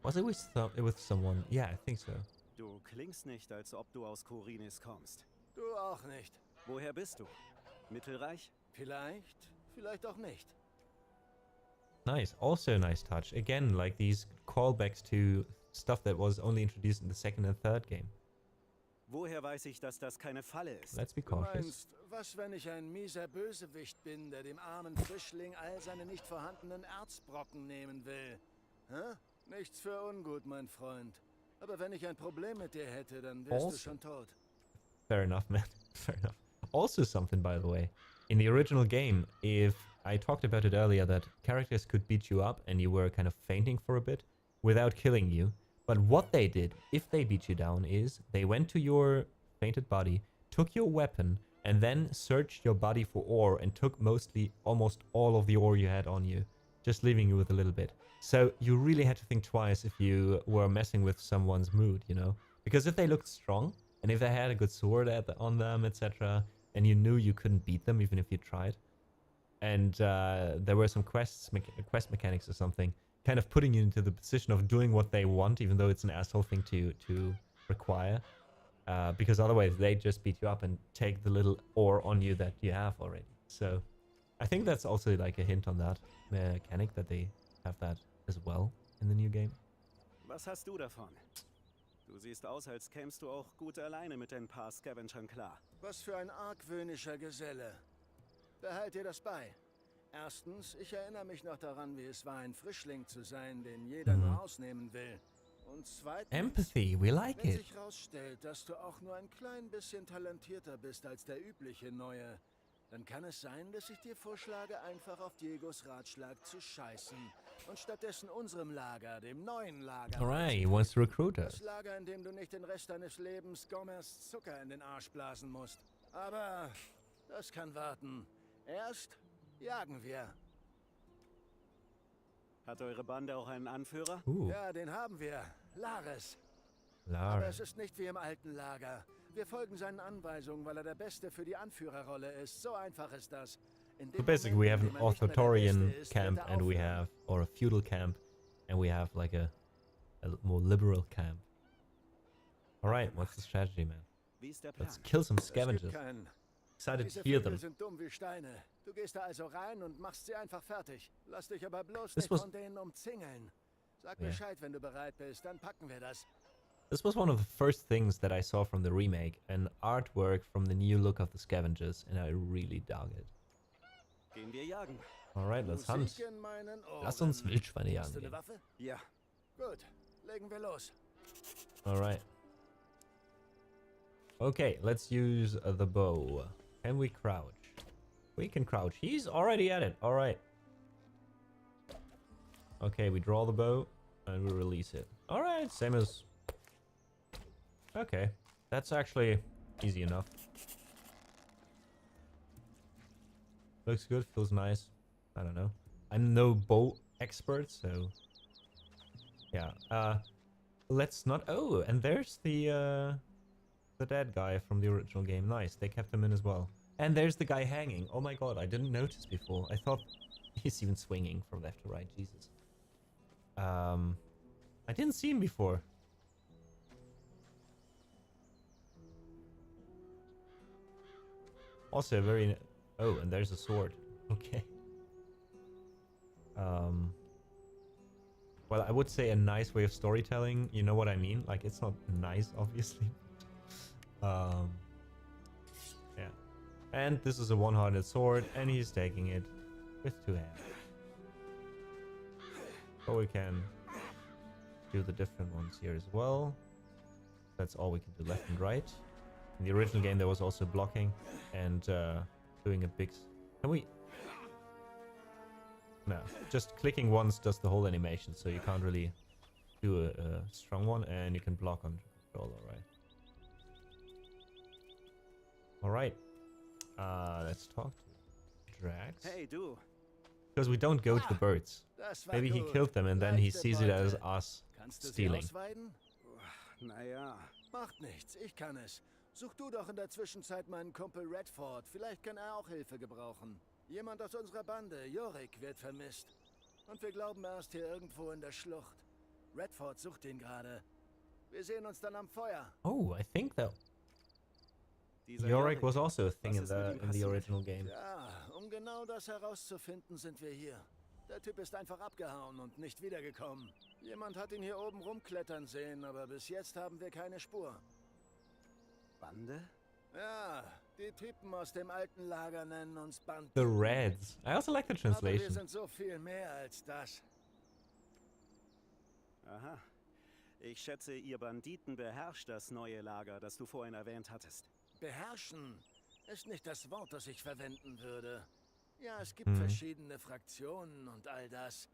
Was it with someone? Yeah, I think so. Du klingst nicht, als ob du aus Korinis kommst. Du auch nicht. Woher bist du? Mittelreich? Vielleicht, vielleicht auch nicht. Nice. Also a nice touch. Again, like these callbacks to stuff that was only introduced in the second and third game. Woher weiß ich, dass das keine Falle ist? Let's be Du cautious. meinst, was, wenn ich ein mieser Bösewicht bin, der dem armen Frischling all seine nicht vorhandenen Erzbrocken nehmen will? Hä? Nichts für ungut, mein Freund. Aber wenn ich ein Problem mit dir hätte, dann wärst du schon tot. Fair enough, man. Fair enough. Also something, by the way. In the original game, if I talked about it earlier, that characters could beat you up and you were kind of fainting for a bit without killing you. But what they did, if they beat you down, is they went to your fainted body, took your weapon, and then searched your body for ore and took almost all of the ore you had on you, just leaving you with a little bit. So you really had to think twice if you were messing with someone's mood, you know? Because if they looked strong, and if they had a good sword on them, etc., and you knew you couldn't beat them even if you tried, and there were some quest mechanics or something, kind of putting you into the position of doing what they want, even though it's an asshole thing to require, because otherwise they just beat you up and take the little ore on you that you have already. So I think that's also like a hint on that mechanic, that they have that as well in the new game. Was hast du davon? Du siehst aus, als kämst du auch gut alleine mit ein paar Scavengern klar. Was für ein argwöhnischer Geselle. Behalt dir das bei. Erstens, ich erinnere mich noch daran, wie es war, ein Frischling zu sein, den jeder nur ausnehmen will. Und zweitens, Empathy, we like wenn it. sich rausstellt, dass du auch nur ein klein bisschen talentierter bist als der übliche Neue, dann kann es sein, dass ich dir vorschlage, einfach auf Diegos Ratschlag zu scheißen und stattdessen unserem Lager, dem neuen Lager, Alright, he wants to recruit us. das Lager, in dem du nicht den Rest deines Lebens Gomers Zucker in den Arsch blasen musst. Aber das kann warten. Erst jagen wir. Hat eure Bande auch einen Anführer? Ja, den haben wir. Lares. Aber Lara. es ist nicht wie im alten Lager. Wir folgen seinen Anweisungen, weil er der Beste für die Anführerrolle ist. So einfach ist das. In dem So basically we have an Moment, in dem er nicht mehr der authoritarian Beste ist, camp wird er and we aufhören. have, or a feudal camp, and we have like a more liberal camp. Alright, what's the strategy, man? Wie ist der Plan? Let's kill some Es gibt scavengers. keinen. excited to Diese hear Vögel them. sind dumm wie Steine. Du gehst da also rein und machst sie einfach fertig. Lass dich aber bloß This nicht was- von denen umzingeln. Sag Yeah. Bescheid, wenn du bereit bist, dann packen wir das. This was one of the first things that I saw from the remake, an artwork from the new look of the scavengers, and I really dug it. Gehen wir jagen. Alright, let's hunt. Musik in meinen Ohren. Lass uns Wildschweine Hast jagen du eine gehen. Waffe? Ja. Gut, legen wir los. Alright. Okay, let's use the bow. Can we crouch? We can crouch. He's already at it. Alright. Okay, we draw the bow and we release it. Alright, same as... Okay, that's actually easy enough. Looks good, feels nice. I don't know. I'm no bow expert, so... Yeah, let's not... Oh, and there's the dead guy from the original game. Nice, they kept him in as well. And there's the guy hanging. Oh my god, I didn't notice before. I thought he's even swinging from left to right. Jesus. I didn't see him before. Also very... Oh, and there's a sword. Okay. Well, I would say a nice way of storytelling. You know what I mean? Like, it's not nice, obviously. Yeah. And this is a one-handed sword, and he's taking it with two hands. So we can do the different ones here as well. That's all we can do, left and right. In the original game, there was also blocking and doing a big... Can we... No, just clicking once does the whole animation, so you can't really do a strong one, and you can block on controller, right? Alright. Let's talk to Drax. Hey, du. Because we don't go to the birds. Das war Maybe he gut. killed them and then he Leichte sees it as Beute. us Kannst du sie stealing. ausweiden? Naja. Macht nichts, ich kann es. Such du doch in der Zwischenzeit meinen Kumpel Redford. Vielleicht kann er auch Hilfe gebrauchen. Jemand aus unserer Bande, Yorick, wird vermisst. Und wir glauben, er ist hier irgendwo in der Schlucht. Redford sucht ihn gerade. Wir sehen uns dann am Feuer. Oh, I think that Dieser Yorick was also a thing Was in ist mit ihm the passiert? original game. Ja, um genau das herauszufinden, sind wir hier. Der Typ ist einfach abgehauen und nicht wiedergekommen. Jemand hat ihn hier oben rumklettern sehen, aber bis jetzt haben wir keine Spur. Bande? Ja, die Typen aus dem alten Lager nennen uns Band. The Reds. I also like the Aber wir translation. sind so viel mehr als das. Aha. Ich schätze, ihr Banditen beherrscht das neue Lager, das du vorhin erwähnt hattest. Beherrschen ist nicht das Wort, das ich verwenden würde. Ja, es gibt verschiedene Fraktionen und all das.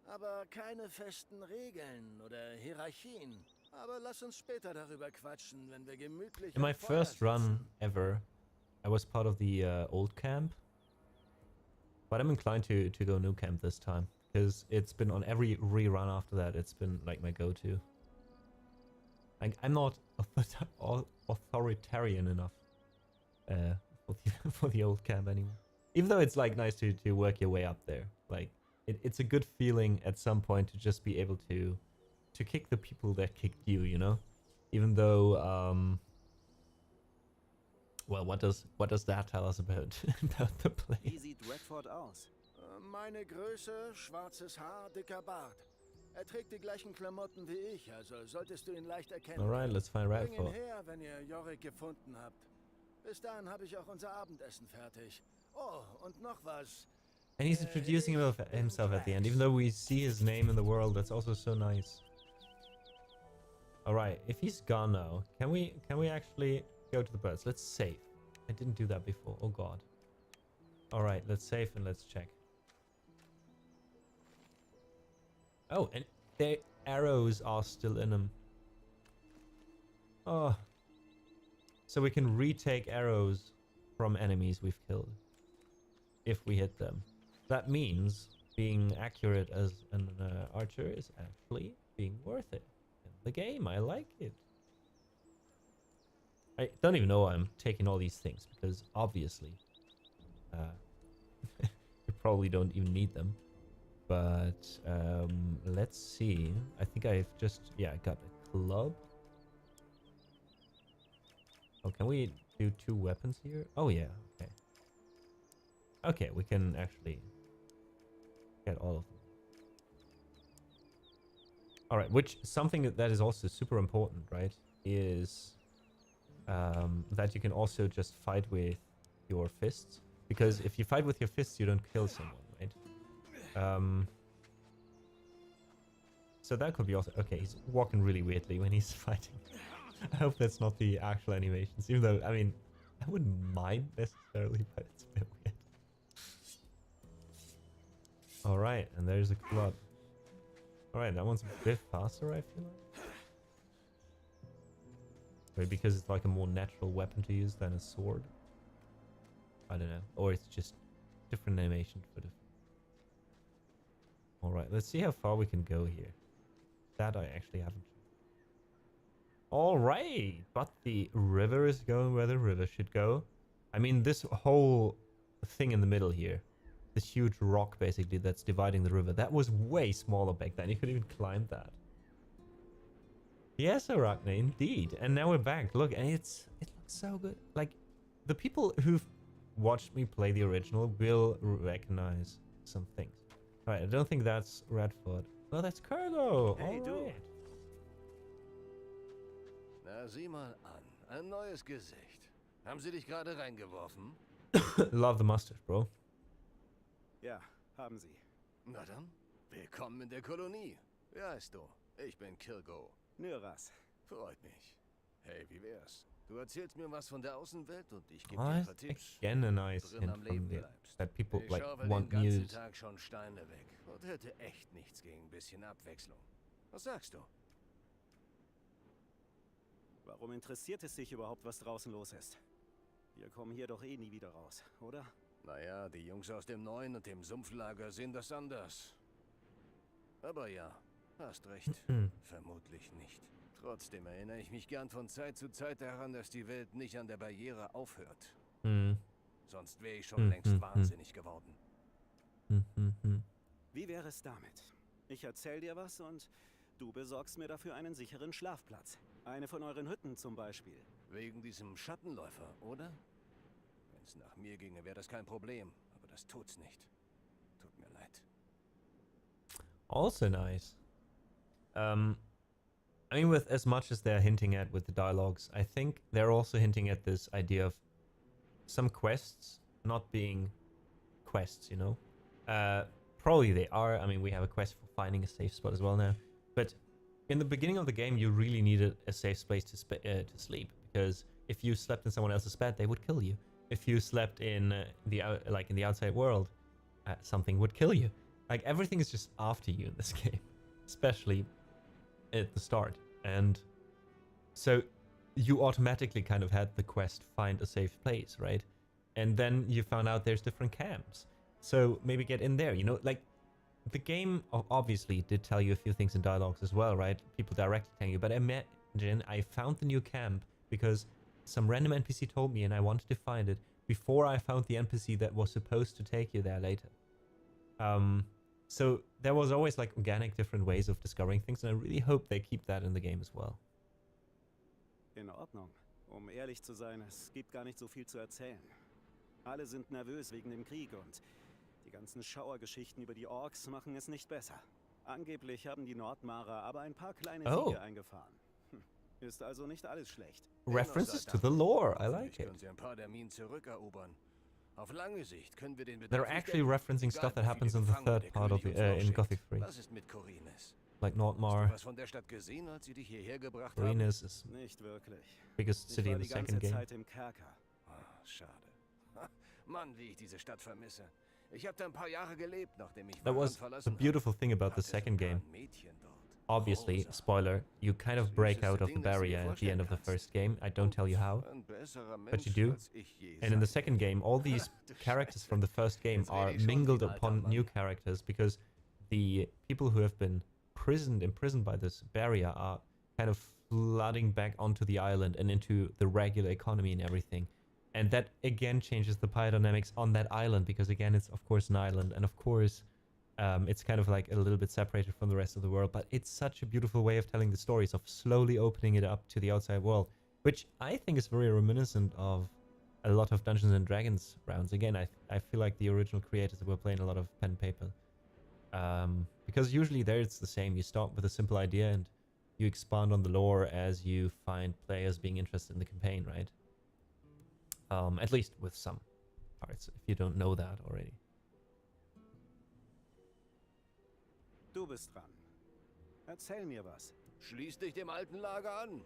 Aber keine festen Regeln oder Hierarchien. Aber lass uns später darüber quatschen, wenn wir gemütlich In my am Feuer first run sitzen. ever, I was part of the old camp. But I'm inclined to go new camp this time. Because it's been on every rerun after that. It's been like my go-to. I'm not authoritarian enough for the old camp anymore. Even though it's like nice to work your way up there. Like it's a good feeling at some point to just be able to kick the people that kicked you, you know? Even though well, what does that tell us about about the play? Wie sieht Redford aus? Meine Größe, schwarzes Haar, dicker Bart. Er trägt die gleichen Klamotten wie ich, also solltest du ihn leicht erkennen. Alright, let's find Bring ihn Redford. her, wenn ihr Yorick gefunden habt. Bis dahin habe ich auch unser Abendessen fertig. Oh, und noch was. And he's introducing himself at the end, even though we see his name in the world. That's also so nice. Alright, if he's gone now, can we actually go to the birds? Let's save. I didn't do that before. Oh god. Alright, let's save and let's check. Oh, and the arrows are still in them. Oh. So we can retake arrows from enemies we've killed. If we hit them. That means being accurate as an archer is actually being worth it. In the game, I like it. I don't even know why I'm taking all these things, because obviously you probably don't even need them. But let's see. I think I've just, yeah, I got a club. Oh, can we do 2 weapons here? Oh yeah, okay. Okay, we can actually get all of them. Alright, which something that is also super important, right, is that you can also just fight with your fists. Because if you fight with your fists, you don't kill someone, right? So that could be also... Okay, he's walking really weirdly when he's fighting. I hope that's not the actual animations, even though, I mean, I wouldn't mind necessarily, but it's a bit weird. Alright, and there's a club. Alright, that one's a bit faster, I feel like. Maybe because it's like a more natural weapon to use than a sword. I don't know. Or it's just different animation for different. Alright, let's see how far we can go here. That I actually haven't. Alright, but the river is going where the river should go. I mean, this whole thing in the middle here, this huge rock basically that's dividing the river, that was way smaller back then. You could even climb that. Yes, Arachne, indeed. And now we're back. Look, and it looks so good. Like, the people who've watched me play the original will recognize some things. Alright, I don't think that's Redford. No, that's Cargo. Hey, du. Na, sieh mal an. Ein neues Gesicht. Haben sie dich gerade reingeworfen? Love the mustache, bro. Ja, haben sie. Na dann, willkommen in der Kolonie. Wie heißt du? Ich bin Kirgo. Nyras. Freut mich. Hey, wie wär's? Du erzählst mir was von der Außenwelt und ich gebe Oh, dir ein that's paar Tipps. again a nice Drin hint am from Leben the, bleibst. that people Ich like schaufel want den ganzen news. Tag schon Steine weg und hätte echt nichts gegen ein bisschen Abwechslung. Was sagst du? Warum interessiert es dich überhaupt, was draußen los ist? Wir kommen hier doch eh nie wieder raus, oder? Naja, die Jungs aus dem Neuen und dem Sumpflager sehen das anders. Aber ja, hast recht. Vermutlich nicht. Trotzdem erinnere ich mich gern von Zeit zu Zeit daran, dass die Welt nicht an der Barriere aufhört. Sonst wäre ich schon längst wahnsinnig geworden. Wie wäre es damit? Ich erzähl dir was und du besorgst mir dafür einen sicheren Schlafplatz. Eine von euren Hütten zum Beispiel. Wegen diesem Schattenläufer, oder? Wenn es nach mir ginge, wäre das kein Problem. Aber das tut's nicht. Tut mir leid. Also nice. I mean, with as much as they're hinting at with the dialogues, I think they're also hinting at this idea of some quests not being quests, you know? Probably they are. I mean, we have a quest for finding a safe spot as well now. But in the beginning of the game, you really needed a safe place to sleep, because if you slept in someone else's bed, they would kill you. If you slept in in the outside world, something would kill you. Like, everything is just after you in this game, especially at the start. And so you automatically kind of had the quest find a safe place, right? And then you found out there's different camps. So maybe get in there, you know? Like, the game obviously did tell you a few things in dialogues as well, right? People directly telling you. But imagine I found the new camp because some random NPC told me and I wanted to find it before I found the NPC that was supposed to take you there later. So there was always like organic different ways of discovering things, and I really hope they keep that in the game as well. In Ordnung. Ehrlich zu sein, es gibt gar nicht so viel zu erzählen. Alle sind nervös wegen dem Krieg und die ganzen Schauergeschichten über die Orks machen es nicht besser. Angeblich haben die Nordmarer aber ein paar kleine Siege eingefahren. Ist also nicht alles schlecht. References to the lore, I like it. Können sie ein paar der Minen zurückerobern. Auf lange Sicht können wir den They're actually referencing stuff that happens in the third part of the, in Gothic 3. Was ist mit Korines? Like Hast du Nordmar. was von der Stadt gesehen, als sie dich hierher gebracht haben? Korines is Nicht wirklich. biggest city Ich in war the die ganze second game. Zeit im Kerker. Ah, schade. Mann, wie ich diese Stadt vermisse. Ich habe da ein paar Jahre gelebt, nachdem ich That was the verlassen beautiful thing about the hatte. second Sogar game. ein Mädchen dort. Obviously, Rosa. spoiler, you kind of break out of the barrier at the end of the first game. I don't tell you how, Ein besserer but you Mensch, do. als ich je And in the sein second game, all these characters from the first game are mingled upon new characters because the people who have been imprisoned by this barrier are kind of flooding back onto the island and into the regular economy and everything. And that again changes the power dynamics on that island because again, it's of course an island, and of course it's kind of like a little bit separated from the rest of the world, but it's such a beautiful way of telling the stories, of slowly opening it up to the outside world. which I think is very reminiscent of a lot of Dungeons and Dragons rounds. Again, I feel like the original creators were playing a lot of pen and paper. Because usually there it's the same. You start with a simple idea and you expand on the lore as you find players being interested in the campaign, right? At least with some parts, if you don't know that already. Du bist dran. Erzähl mir was. Schließ dich dem alten Lager an.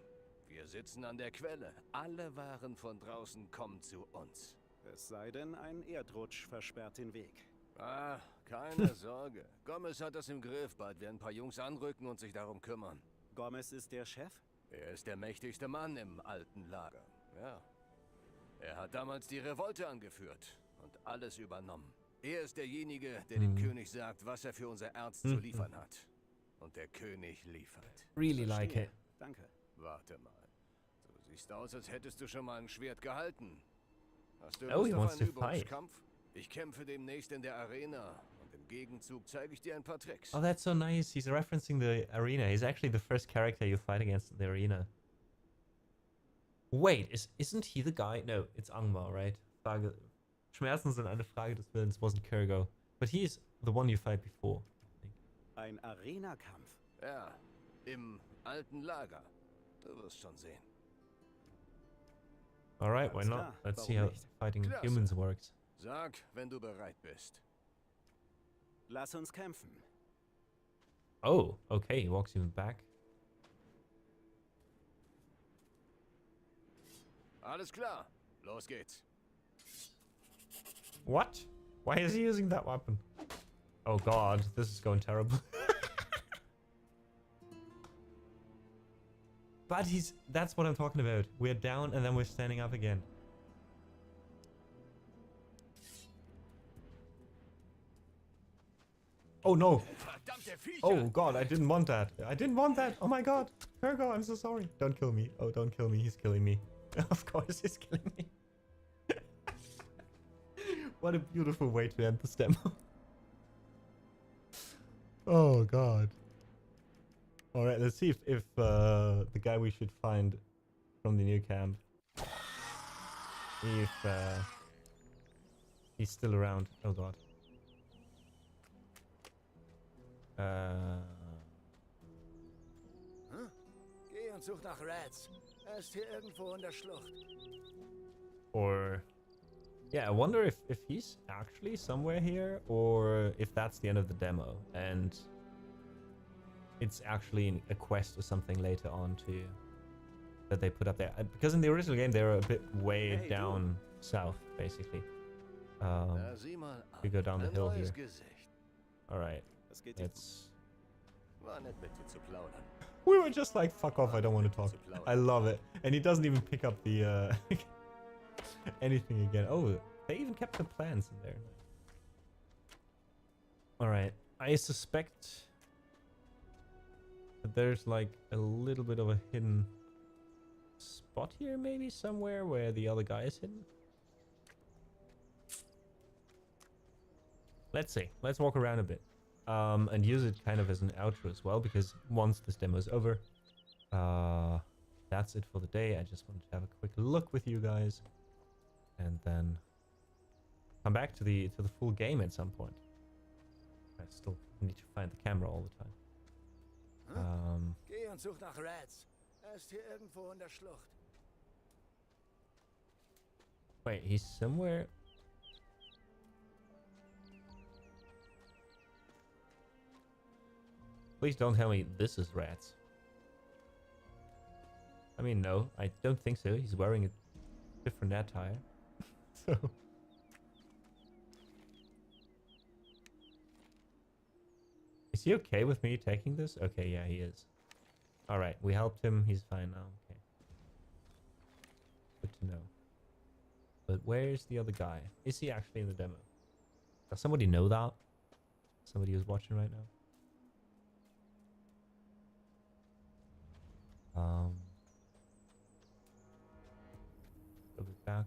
Wir sitzen an der Quelle. Alle Waren von draußen kommen zu uns. Es sei denn, ein Erdrutsch versperrt den Weg. Ah, keine Sorge. Gomez hat das im Griff. Bald werden ein paar Jungs anrücken und sich darum kümmern. Gomez ist der Chef? Er ist der mächtigste Mann im alten Lager. Ja. Er hat damals die Revolte angeführt und alles übernommen. Er ist derjenige, der dem König sagt, was er für unser Erz zu liefern hat. Und der König liefert. Really like it. Danke. Warte mal. Du siehst aus, als hättest du schon mal ein Schwert gehalten. Hast du Oh, Lust he auf wants einen to fight. Übungskampf? Ich kämpfe demnächst in der Arena. Und im Gegenzug zeige ich dir ein paar Tricks. Oh, that's so nice. He's referencing the arena. He's actually the first character you fight against in the arena. Wait, isn't he the guy? No, it's Angmar, right? Schmerzen sind eine Frage des Willens, wasn't Kurgo. But he's the one you fight before, I think. Ein Arena-Kampf. Ja, im alten Lager. Du wirst schon sehen. Alright, why Alles not? klar, Let's see warum how nicht? fighting Klasse. humans works. Sag, wenn du bereit bist. Lass uns kämpfen. Oh, okay, he walks even back. Alles klar. Los geht's. What? Why is he using that weapon? Oh god, this is going terrible. But that's what I'm talking about. We're down and then we're standing up again. Oh no. Verdammte Viecher! Oh god, I didn't want that. I didn't want that. Oh my god. Kurgo, I'm so sorry. Don't kill me. Oh, don't kill me. He's killing me. Of course he's killing me. What a beautiful way to end this demo. Oh god. Alright, let's see if the guy we should find from the new camp, if he's still around. Oh god. Geh und such nach Rats. Er ist hier irgendwo in der Schlucht. Or yeah, I wonder if he's actually somewhere here, or if that's the end of the demo and it's actually a quest or something later on that they put up there. Because in the original game they were a bit way Hey, down south, basically. Na, sieh mal an. We go down the Ein hill neues here. Gesicht. All right, Das geht dir. it's. War nett mit dir zu plaudern. We were just like, fuck off, I don't want to talk. I love it, and he doesn't even pick up the anything again. Oh, they even kept the plans in there. All right, I suspect that there's like a little bit of a hidden spot here, maybe somewhere where the other guy is hidden. Let's see. Let's walk around a bit. And use it kind of as an outro as well, because once this demo is over, that's it for the day. I just wanted to have a quick look with you guys, and then come back to the full game at some point. I still need to find the camera all the time. Geh und such nach Rats. Er ist hier irgendwo in der Schlucht. Wait, he's somewhere. Please don't tell me this is Rats. I mean, no, I don't think so. He's wearing a different attire. So. Is he okay with me taking this? Okay, yeah, he is. Alright, we helped him. He's fine now. Okay. Good to know. But where's the other guy? Is he actually in the demo? Does somebody know that? Somebody who's watching right now? Go back.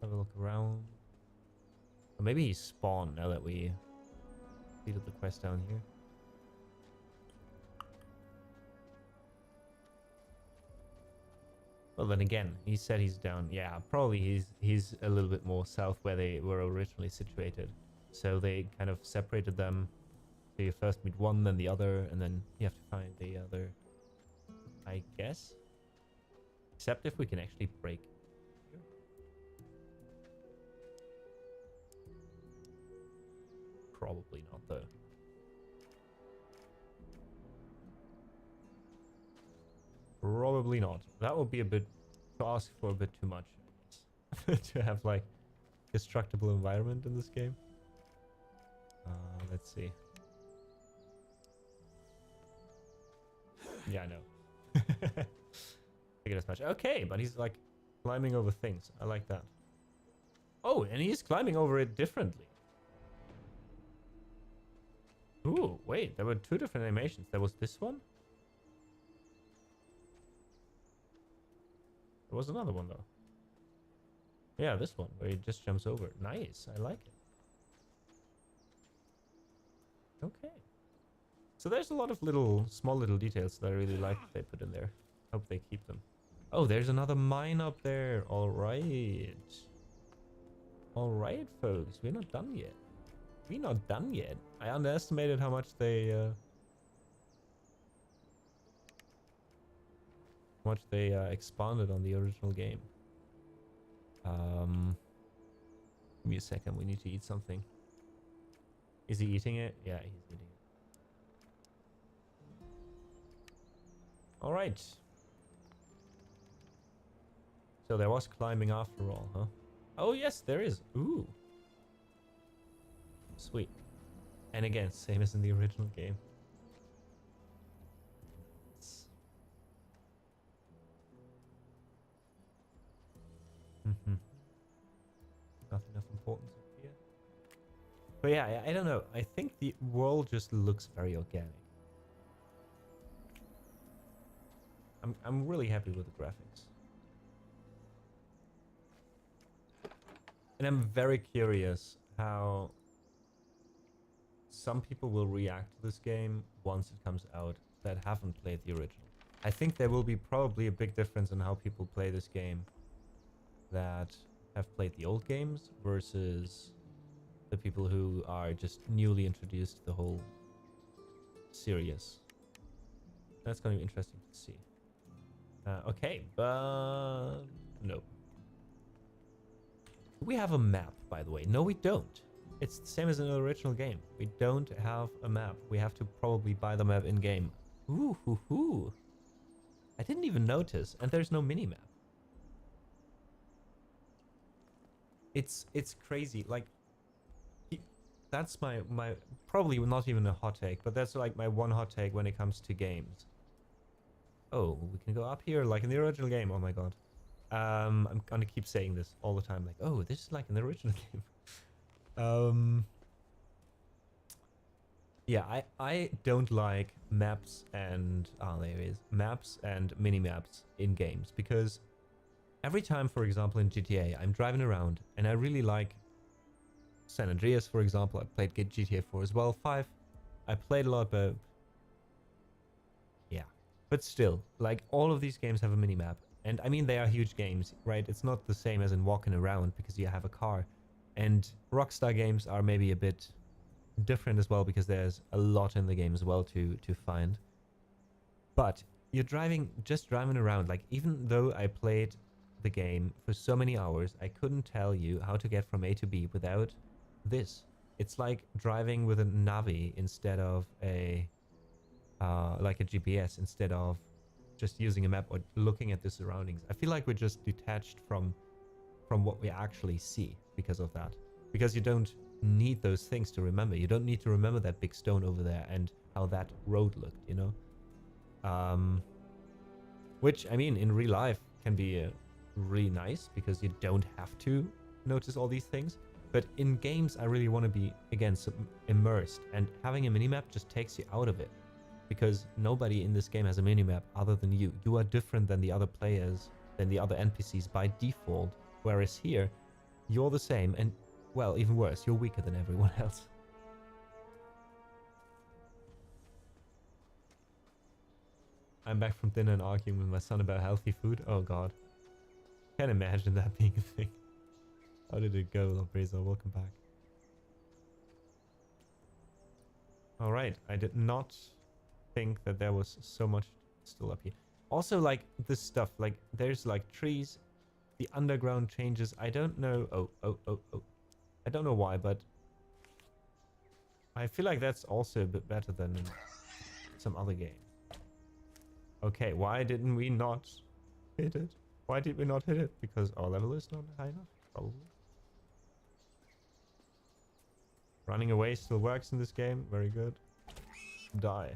Have a look around. Or maybe he's spawned now that we completed the quest down here. Well, then again, he said he's down. Yeah, probably he's a little bit more south where they were originally situated. So they kind of separated them. So you first meet one, then the other, and then you have to find the other, I guess. Except if we can actually break. Probably not, though. Probably not. That would be a bit to ask for, a bit too much to have like destructible environment in this game. Let's see. Yeah, I know. Figured as much. Okay, but he's like climbing over things. I like that. Oh, and he's climbing over it differently. Ooh, wait, there were two different animations. There was this one. There was another one though. Yeah, this one where he just jumps over. Nice, I like it. Okay. So there's a lot of small little details that I really like that they put in there. Hope they keep them. Oh, there's another mine up there. All right. All right, folks. We're not done yet. We're not done yet. I underestimated how much they expanded on the original game. Give me a second. We need to eat something. Is he eating it? Yeah, he's eating it. All right. So there was climbing after all, huh? Oh, yes, there is. Ooh. Sweet. And again, same as in the original game. Nothing of importance up here. But yeah, I don't know. I think the world just looks very organic. I'm really happy with the graphics. And I'm very curious how some people will react to this game once it comes out that haven't played the original. I think there will be probably a big difference in how people play this game that have played the old games versus the people who are just newly introduced to the whole series. That's going to be interesting to see. Okay, but no. We have a map, by the way. No, we don't. It's the same as in the original game. We don't have a map. We have to probably buy the map in-game. Ooh, hoo, hoo. I didn't even notice, and there's no mini-map. It's crazy. Like, that's my probably not even a hot take, but that's like my one hot take when it comes to games. Oh, we can go up here like in the original game. Oh my god. I'm gonna keep saying this all the time, like, oh, this is like in the original game. Yeah, I don't like maps and there it is, maps and mini maps in games, because every time, for example, in GTA, I'm driving around and I really like San Andreas, for example. I played GTA 4 as well. 5, I played a lot, but yeah, but still, like, all of these games have a mini map. And I mean, they are huge games, right? It's not the same as in walking around because you have a car. And Rockstar games are maybe a bit different as well because there's a lot in the game as well to find. But you're just driving around. Like, even though I played the game for so many hours, I couldn't tell you how to get from A to B without this. It's like driving with a Navi instead of like a GPS, instead of just using a map or looking at the surroundings. I feel like we're just detached from what we actually see because of that. Because you don't need those things to remember. You don't need to remember that big stone over there and how that road looked, you know? Which, I mean, in real life can be really nice because you don't have to notice all these things. But in games, I really want to be, again, immersed. And having a minimap just takes you out of it. Because nobody in this game has a minimap other than you. You are different than the other players, than the other NPCs by default. Whereas here, you're the same, and, well, even worse, you're weaker than everyone else. I'm back from dinner and arguing with my son about healthy food. Oh god. Can't imagine that being a thing. How did it go, Lobreza? Welcome back. Alright, I did not think that there was so much still up here. Also, like, this stuff, like, there's, like, trees. The underground changes. I don't know. Oh. I don't know why, but I feel like that's also a bit better than in some other game. Okay, why didn't we not hit it? Why did we not hit it? Because our level is not high enough? Probably. Running away still works in this game. Very good. Die.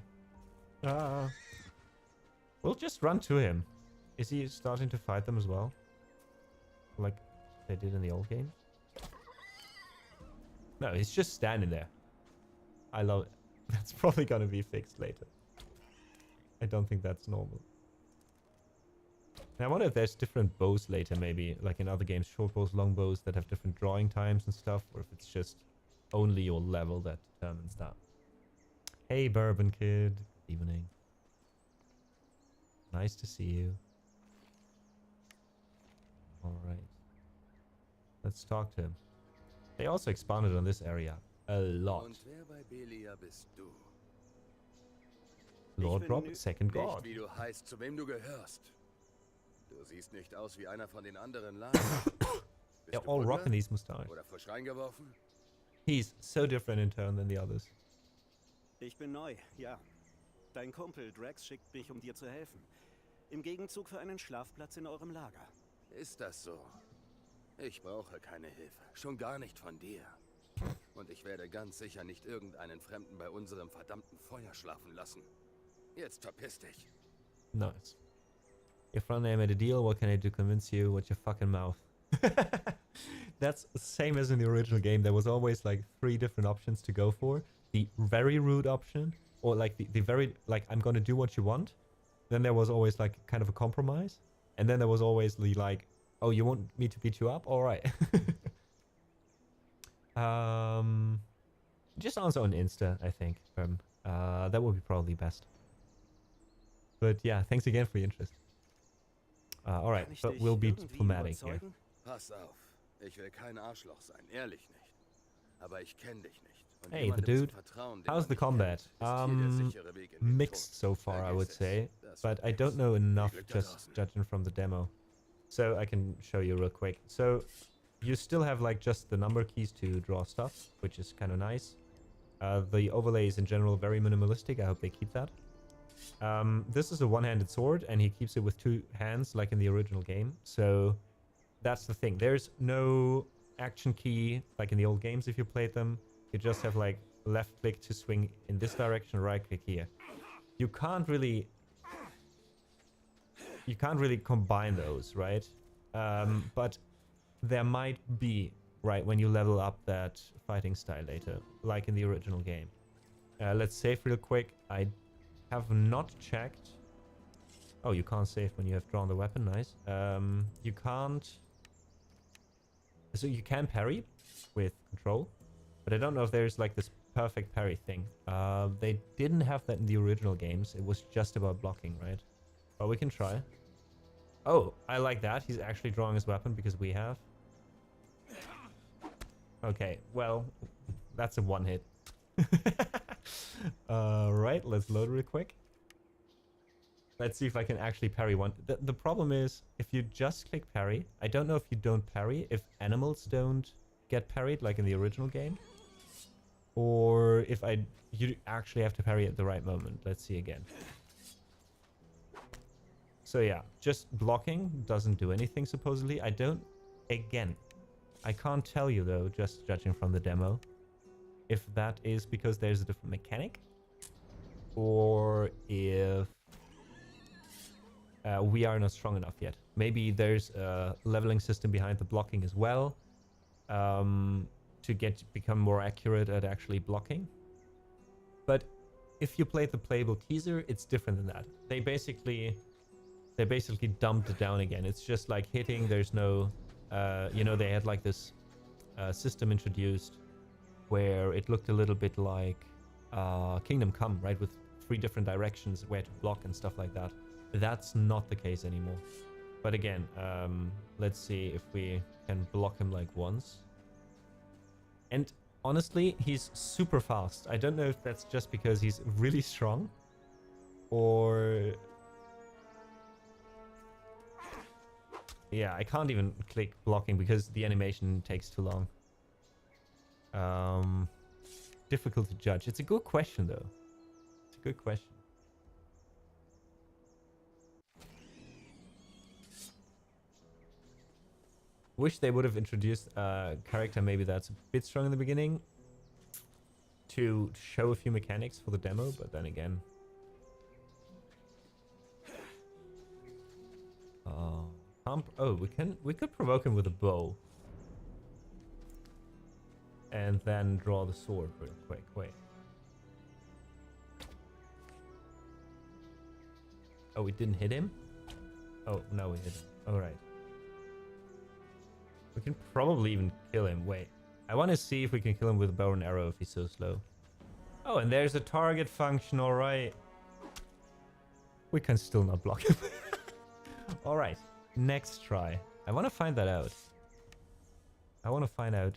We'll just run to him. Is he starting to fight them as well? Like they did in the old game? No, he's just standing there. I love it. That's probably gonna be fixed later. I don't think that's normal. And I wonder if there's different bows later, maybe. Like in other games, short bows, long bows that have different drawing times and stuff. Or if it's just only your level that determines that. Hey, Bourbon Kid. Good evening. Nice to see you. Alright. Let's talk to him. They also expanded on this area a lot. Und wer bei Belia bist du? Lord Rob, second Nicht god. wie du heißt, zu wem du gehörst. Du siehst nicht aus wie einer von den anderen Lagern. They're all rocking these mustaches. Oder frisch reingeworfen? He's so different in turn than the others. Ich bin neu, ja. Dein Kumpel Drax schickt mich, um dir zu helfen. Im Gegenzug für einen Schlafplatz in eurem Lager. Ist das so? Ich brauche keine Hilfe. Schon gar nicht von dir. Und ich werde ganz sicher nicht irgendeinen Fremden bei unserem verdammten Feuer schlafen lassen. Jetzt verpiss dich. Nice. Your friend and I made a deal. What can I do to convince you? Watch your fucking mouth. That's the same as in the original game. There was always like 3 different options to go for. The very rude option, or like the very, like, I'm gonna do what you want. Then there was always like kind of a compromise. And then there was always the like, oh, you want me to beat you up? Alright. Just answer on Insta, I think. That would be probably best. But yeah, thanks again for your interest. Alright, but we'll be diplomatic here. Pass auf. Ich will kein Arschloch sein, ehrlich nicht. Aber ich kenne dich nicht. Und Hey, the dude. How's the combat? Mixed so far, I would say. But I don't know enough just judging from the demo. So I can show you real quick. So you still have like just the number keys to draw stuff, which is kind of nice. The overlay is in general very minimalistic. I hope they keep that. This is a one-handed sword, and he keeps it with 2 hands like in the original game. So that's the thing. There's no action key like in the old games if you played them. You just have like left click to swing in this direction, right click here. You can't really combine those, right? But there might be, right, when you level up that fighting style later, like in the original game. Let's save real quick. I have not checked. Oh, you can't save when you have drawn the weapon. Nice. You can't. So you can parry with control, but I don't know if there's like this perfect parry thing. They didn't have that in the original games. It was just about blocking, right? But we can try. Oh, I like that. He's actually drawing his weapon because we have. Okay, well, that's a one hit. Right, let's load real quick. Let's see if I can actually parry one. The problem is, if you just click parry, I don't know if you don't parry, if animals don't get parried like in the original game. Or if you actually have to parry at the right moment. Let's see again. So yeah, just blocking doesn't do anything supposedly. I can't tell you though, just judging from the demo, if that is because there's a different mechanic, or if we are not strong enough yet. Maybe there's a leveling system behind the blocking as well, to become more accurate at actually blocking. But if you played the playable teaser, it's different than that. They basically dumped it down again. It's just like hitting. There's no, they had like this system introduced where it looked a little bit like Kingdom Come, right? With 3 different directions where to block and stuff like that. That's not the case anymore. But again, let's see if we can block him like once. And honestly, he's super fast. I don't know if that's just because he's really strong or... Yeah, I can't even click blocking because the animation takes too long. Difficult to judge. It's a good question though. It's a good question. Wish they would have introduced a character maybe that's a bit strong in the beginning to show a few mechanics for the demo, but then again. Oh, we could provoke him with a bow. And then draw the sword real quick. Wait. Oh, we didn't hit him? Oh, no, we hit him. Alright. We can probably even kill him. Wait. I want to see if we can kill him with a bow and arrow if he's so slow. Oh, and there's a target function. Alright. We can still not block him. Alright. Next try. I want to find that out. I want to find out.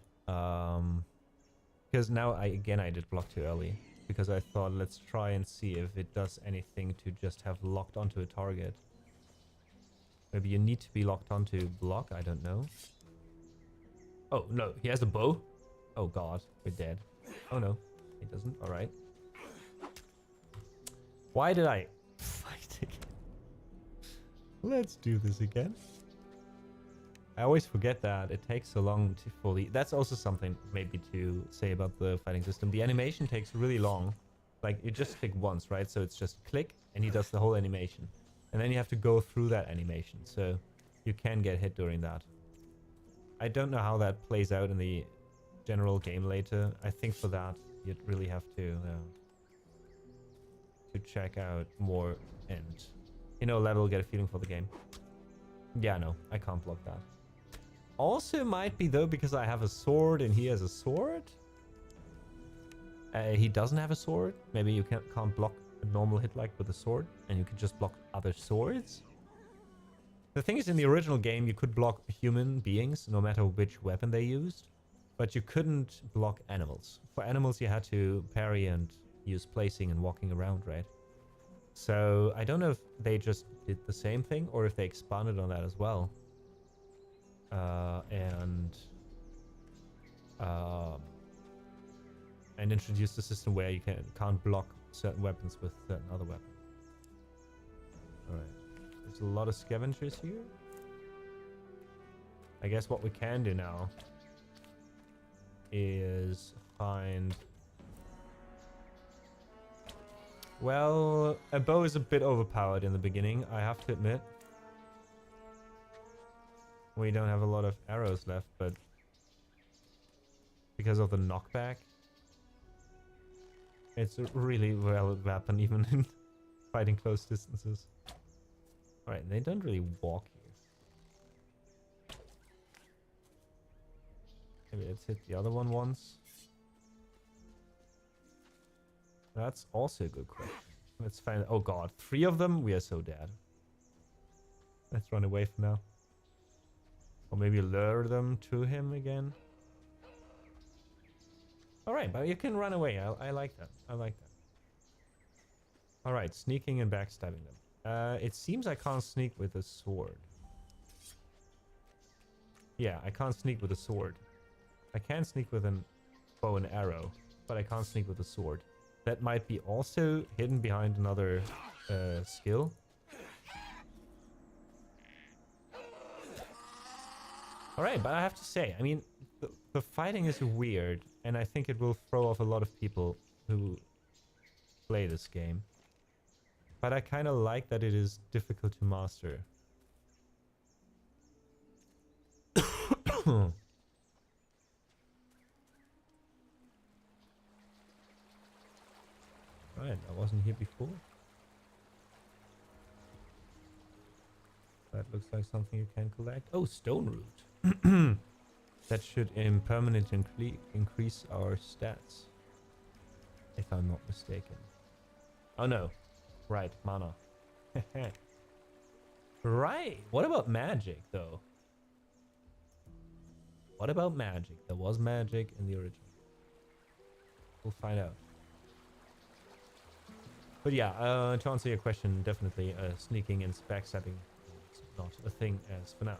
Because now I did block too early. Because I thought let's try and see if it does anything to just have locked onto a target. Maybe you need to be locked onto block. I don't know. Oh, no. He has a bow? Oh, God. We're dead. Oh, no. He doesn't. All right. Why did I fight again? Let's do this again. I always forget that it takes so long to fully... That's also something maybe to say about the fighting system. The animation takes really long. Like, you just click once, right? So it's just click, and he does the whole animation. And then you have to go through that animation. So you can get hit during that. I don't know how that plays out in the general game later. I think for that, you'd really have to check out more and, you know, level, get a feeling for the game. Yeah, no, I can't block that. Also might be though because I have a sword and he has a sword. He doesn't have a sword. Maybe you can't block a normal hit like with a sword and you can just block other swords. The thing is, in the original game you could block human beings no matter which weapon they used, but you couldn't block animals. For animals you had to parry and use placing and walking around, right? So I don't know if they just did the same thing or if they expanded on that as well. And introduced a system where you can't block certain weapons with certain other weapons. Alright. There's a lot of scavengers here. I guess what we can do now is find... Well, a bow is a bit overpowered in the beginning, I have to admit. We don't have a lot of arrows left, but because of the knockback, it's a really well weapon even in fighting close distances. Alright, they don't really walk here. Maybe let's hit the other one once. That's also a good question. Let's find... Oh god, 3 of them? We are so dead. Let's run away for now. Or maybe lure them to him again. Alright, but you can run away. I like that. I like that. Alright, sneaking and backstabbing them. It seems I can't sneak with a sword. Yeah, I can't sneak with a sword. I can sneak with a bow and arrow, but I can't sneak with a sword. That might be also hidden behind another skill. Alright, but I have to say, I mean, the fighting is weird, and I think it will throw off a lot of people who play this game. But I kind of like that it is difficult to master. Right, I wasn't here before. That looks like something you can collect. Oh, stone root. That should permanently increase our stats. If I'm not mistaken. Oh no. Right, mana. Right. What about magic, though? What about magic? There was magic in the original. We'll find out. But yeah, to answer your question, definitely sneaking and backstabbing is not a thing as for now.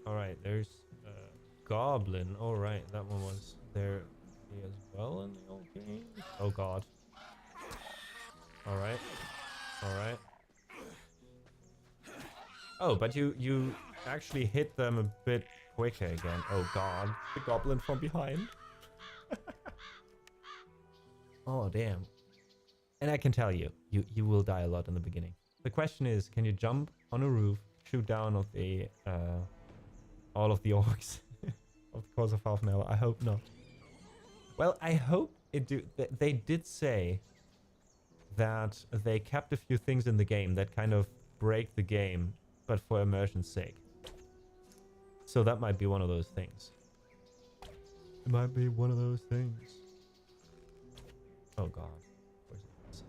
Alright, there's Goblin. Alright, that one was there as well in the old game. Oh god. Alright. Alright. Oh, but you actually hit them a bit quicker again. Oh god. The Goblin from behind. Oh, damn. And I can tell you, you will die a lot in the beginning. The question is, can you jump on a roof, shoot down of the all of the orcs of the course of half an hour? I hope not. Well, I hope it do. They did say that they kept a few things in the game that kind of break the game, but for immersion's sake. So that might be one of those things. It might be one of those things. Oh god. Where's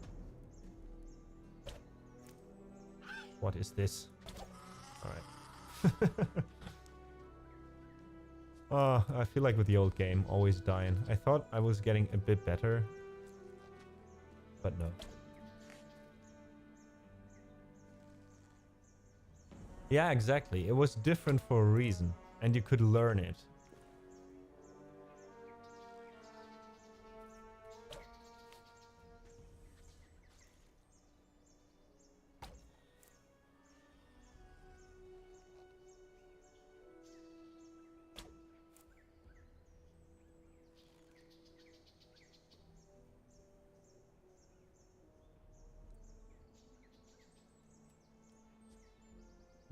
it? What is this? Alright. Oh, I feel like with the old game, always dying. I thought I was getting a bit better. But no. Yeah, exactly. It was different for a reason. And you could learn it.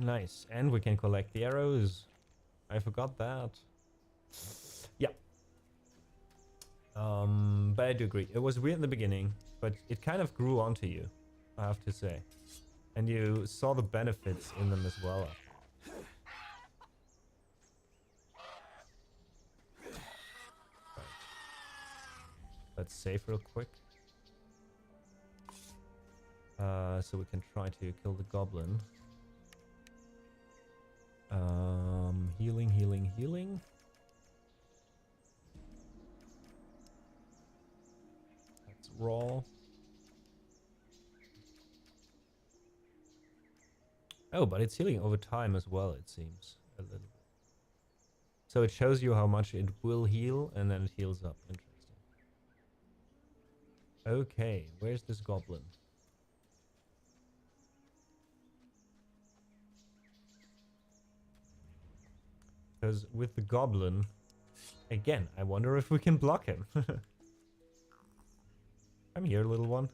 Nice. And we can collect the arrows. I forgot that. Yeah. But I do agree. It was weird in the beginning, but it kind of grew onto you, I have to say. And you saw the benefits in them as well. Right. Let's save real quick. So we can try to kill the goblin. Healing, healing, healing. That's raw. Oh, but it's healing over time as well, it seems. A little bit. So it shows you how much it will heal, and then it heals up. Interesting. Okay, where's this goblin? Because with the goblin, again, I wonder if we can block him. Come here, little one.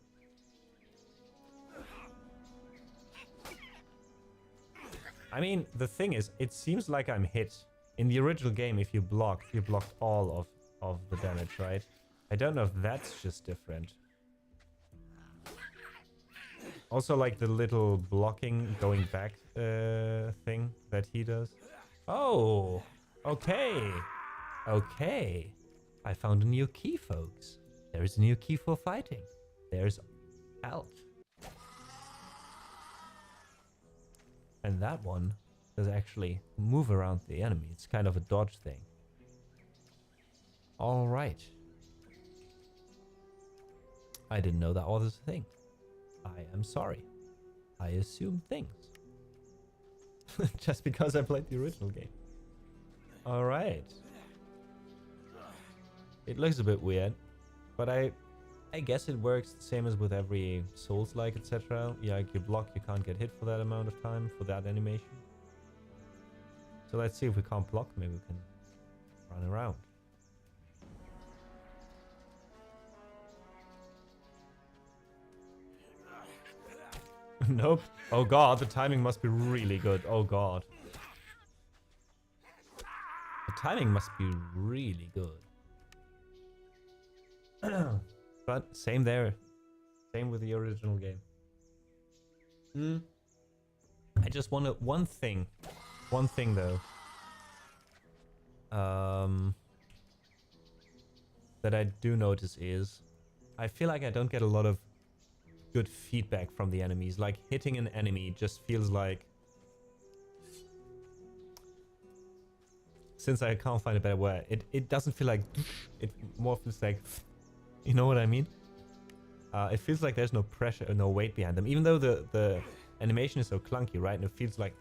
I mean, the thing is, it seems like I'm hit. In the original game, if you blocked all of the damage, right? I don't know if that's just different. Also, like the little blocking going back thing that he does. Oh, okay. Okay. I found a new key, folks. There's a new key for fighting. There's Alt. And that one does actually move around the enemy. It's kind of a dodge thing. All right. I didn't know that was a thing. I am sorry. I assume things. Just because I played the original game. Alright. It looks a bit weird, but I guess it works the same as with every Souls-like, etc. Yeah, like you block, you can't get hit for that amount of time, for that animation. So let's see if we can't block, maybe we can run around. Nope. Oh god, the timing must be really good. Oh god. The timing must be really good. But same there. Same with the original game. I just want one thing. One thing though. That I do notice is I feel like I don't get a lot of good feedback from the enemies. Like hitting an enemy just feels like, since I can't find a better word, it doesn't feel like, it more feels like, you know what I mean? It feels like there's no pressure or no weight behind them, even though the animation is so clunky, right? And it feels like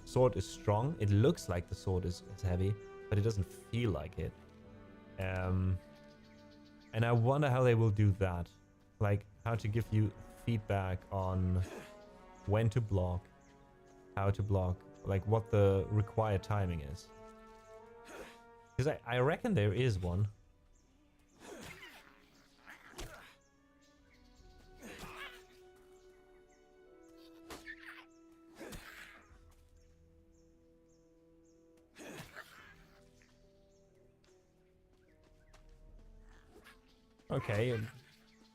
sword is strong. It looks like the sword is heavy, but it doesn't feel like it. And I wonder how they will do that. Like how to give you feedback on when to block, how to block, like what the required timing is. Because I reckon there is one. Okay.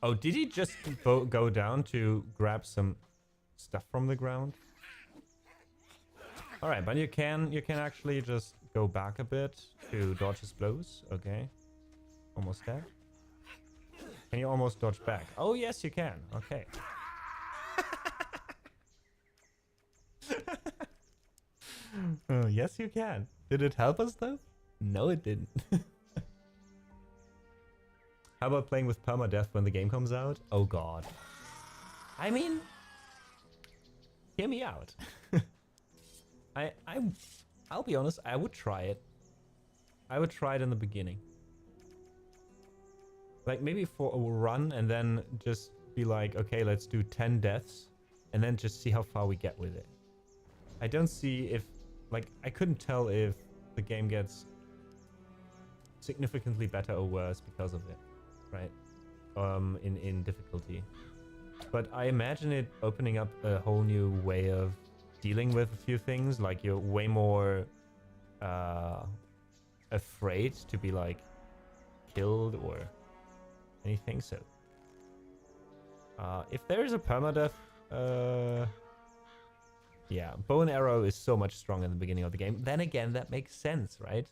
Oh, did he just go down to grab some stuff from the ground? All right, but you can actually just go back a bit to dodge his blows. Okay, almost there. Can you almost dodge back? Oh yes, you can. Okay. Oh, yes, you can. Did it help us though? No, it didn't. How about playing with permadeath when the game comes out? Oh god. I mean, hear me out. I'll be honest, I would try it. I would try it in the beginning. Like maybe for a run and then just be like, okay, let's do 10 deaths and then just see how far we get with it. I don't see if, like, I couldn't tell if the game gets significantly better or worse because of it. Right, in difficulty, but I imagine it opening up a whole new way of dealing with a few things. Like you're way more afraid to be like killed or anything. So if there is a permadeath, yeah, bow and arrow is so much stronger in the beginning of the game. Then again, that makes sense, right?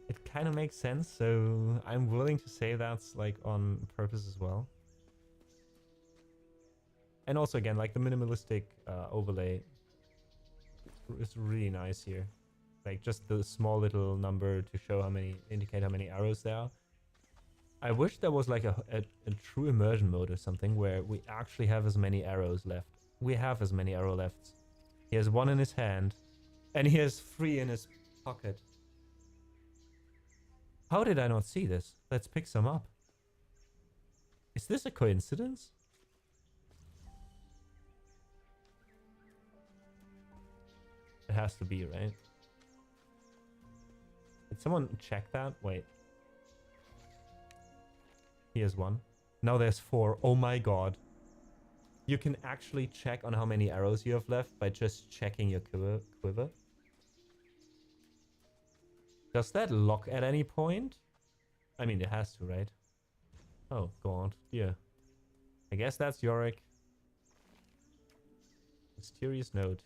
It kind of makes sense, so I'm willing to say that's like on purpose as well. And also again, like the minimalistic overlay is really nice here. Like just the small little number to show how many, indicate how many arrows there are. I wish there was like a true immersion mode or something where we actually have as many arrows left. We have as many arrow left. He has one in his hand and he has 3 in his pocket. How did I not see this? Let's pick some up. Is this a coincidence? It has to be, right? Did someone check that? Wait. Here's one. Now there's 4. Oh my god. You can actually check on how many arrows you have left by just checking your quiver. Does that lock at any point? I mean, it has to, right? Oh, god. Yeah. I guess that's Yorick. Mysterious note.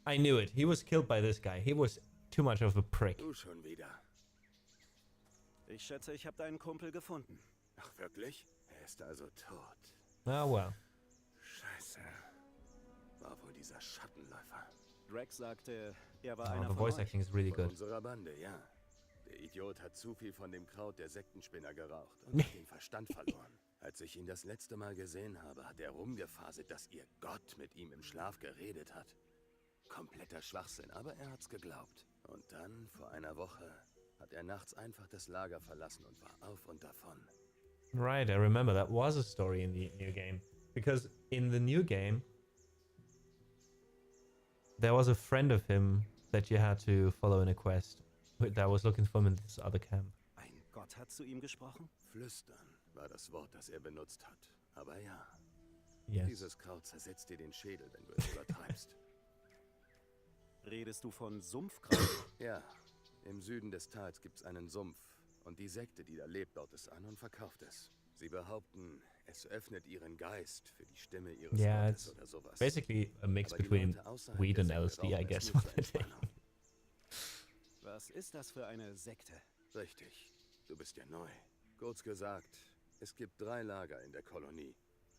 I knew it. He was killed by this guy. He was too much of a prick. Du schon wieder. Ich schätze, ich habe deinen Kumpel gefunden. Ach, wirklich? Er ist also tot. Ah, well. Scheiße. War wohl dieser Schattenläufer. Drax sagte, er war Oh, einer the von voice euch. acting is really Von good. unserer Bande, ja. Der Idiot hat zu viel von dem Kraut der Sektenspinner geraucht und hat den Verstand verloren. Als ich ihn das letzte Mal gesehen habe, hat er rumgefaselt, dass ihr Gott mit ihm im Schlaf geredet hat. Kompletter Schwachsinn, aber er hat's geglaubt. Und dann, vor einer Woche, hat er nachts einfach das Lager verlassen und war auf und davon. Right, I remember that was a story in the new game. Because in the new game, there was a friend of him that you had to follow in a quest that was looking for him in this other camp. Ein Gott hat zu ihm gesprochen? Flüstern war das Wort, das er benutzt hat. Aber ja, Yes. dieses Kraut zersetzt dir den Schädel, wenn du es übertreibst. Redest du von Sumpfkraut? Ja, im Süden des Tals gibt's einen Sumpf und die Sekte, die da lebt, baut es an und verkauft es. Sie behaupten, es öffnet ihren Geist für die Stimme ihres Yeah, Gottes it's oder sowas. basically a mix Aber die between Leute außerhalb weed der and Sekte LSD, I brauchen es guess. nur zur Entspannung. Was ist das für eine Sekte? Richtig, du bist ja neu. Kurz gesagt, es gibt 3 Lager in der Kolonie.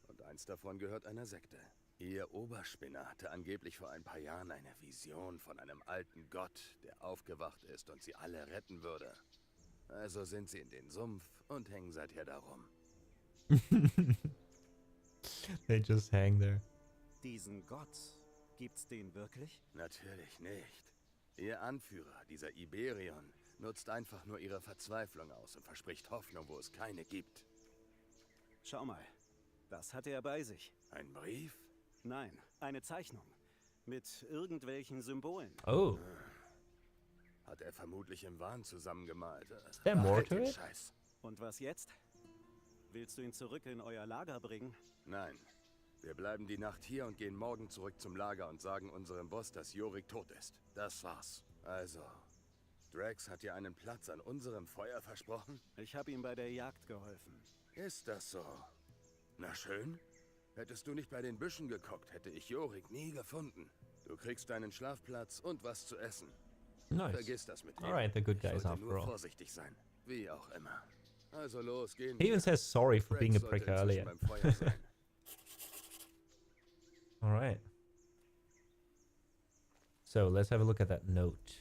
Und eins davon gehört einer Sekte. Ihr Oberspinner hatte angeblich vor ein paar Jahren eine Vision von einem alten Gott, der aufgewacht ist und sie alle retten würde. Also sind sie in den Sumpf und hängen seither darum. They just hang there. Diesen Gott, gibt's den wirklich? Natürlich nicht. Ihr Anführer, dieser Iberion, nutzt einfach nur ihre Verzweiflung aus und verspricht Hoffnung, wo es keine gibt. Schau mal, das hatte er bei sich. Ein Brief? Nein, eine Zeichnung. Mit irgendwelchen Symbolen. Oh. Hat er vermutlich im Wahn zusammengemalt. Is there more Behalt to den it? Scheiß. Und was jetzt? Willst du ihn zurück in euer Lager bringen? Nein. Wir bleiben die Nacht hier und gehen morgen zurück zum Lager und sagen unserem Boss, dass Yorick tot ist. Das war's. Also, Drax hat dir einen Platz an unserem Feuer versprochen? Ich habe ihm bei der Jagd geholfen. Ist das so? Na schön. Hättest du nicht bei den Büschen geguckt, hätte ich Yorick nie gefunden. Du kriegst deinen Schlafplatz und was zu essen. Nice. Vergiss das mit ihm. Alright, the good guys Ich sollte after nur all. vorsichtig sein. Wie auch immer. Also los, gehen He even says sorry for Drax being a sollte prick inzwischen earlier. beim Feuer sein. Alright. So, let's have a look at that note.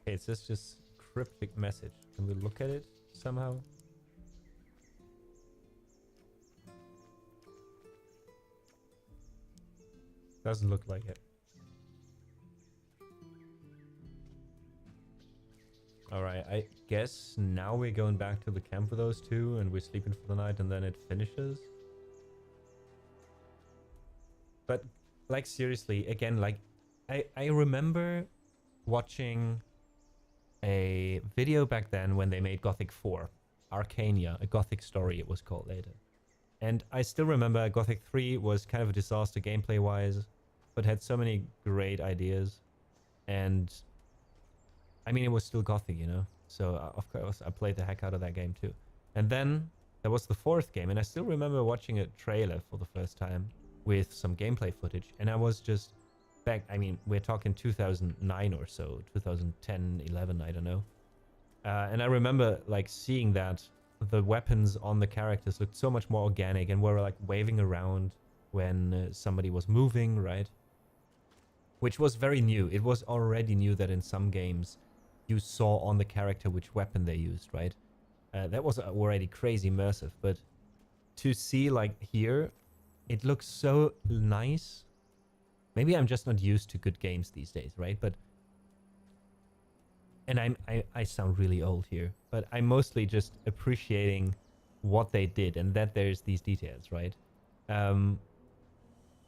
Okay, it says just cryptic message. Can we look at it somehow? Doesn't look like it. Alright, I guess now we're going back to the camp with those two and we're sleeping for the night and then it finishes. But, like, seriously, again, like, I remember watching a video back then when they made Gothic 4. Arcania, a Gothic story it was called later. And I still remember Gothic 3 was kind of a disaster gameplay-wise, but had so many great ideas. And, I mean, it was still Gothic, you know? So, of course, I played the heck out of that game too. And then, there was the 4th game, and I still remember watching a trailer for the first time with some gameplay footage, and I was just back, I mean, we're talking 2009 or so, 2010, 11, I don't know. And I remember, like, seeing that the weapons on the characters looked so much more organic and were, like, waving around when somebody was moving, right? Which was very new. It was already new that in some games you saw on the character which weapon they used, right? That was already crazy immersive, but to see, like, here, it looks so nice. Maybe I'm just not used to good games these days, right? But, and I sound really old here, but I'm mostly just appreciating what they did and that there's these details, right?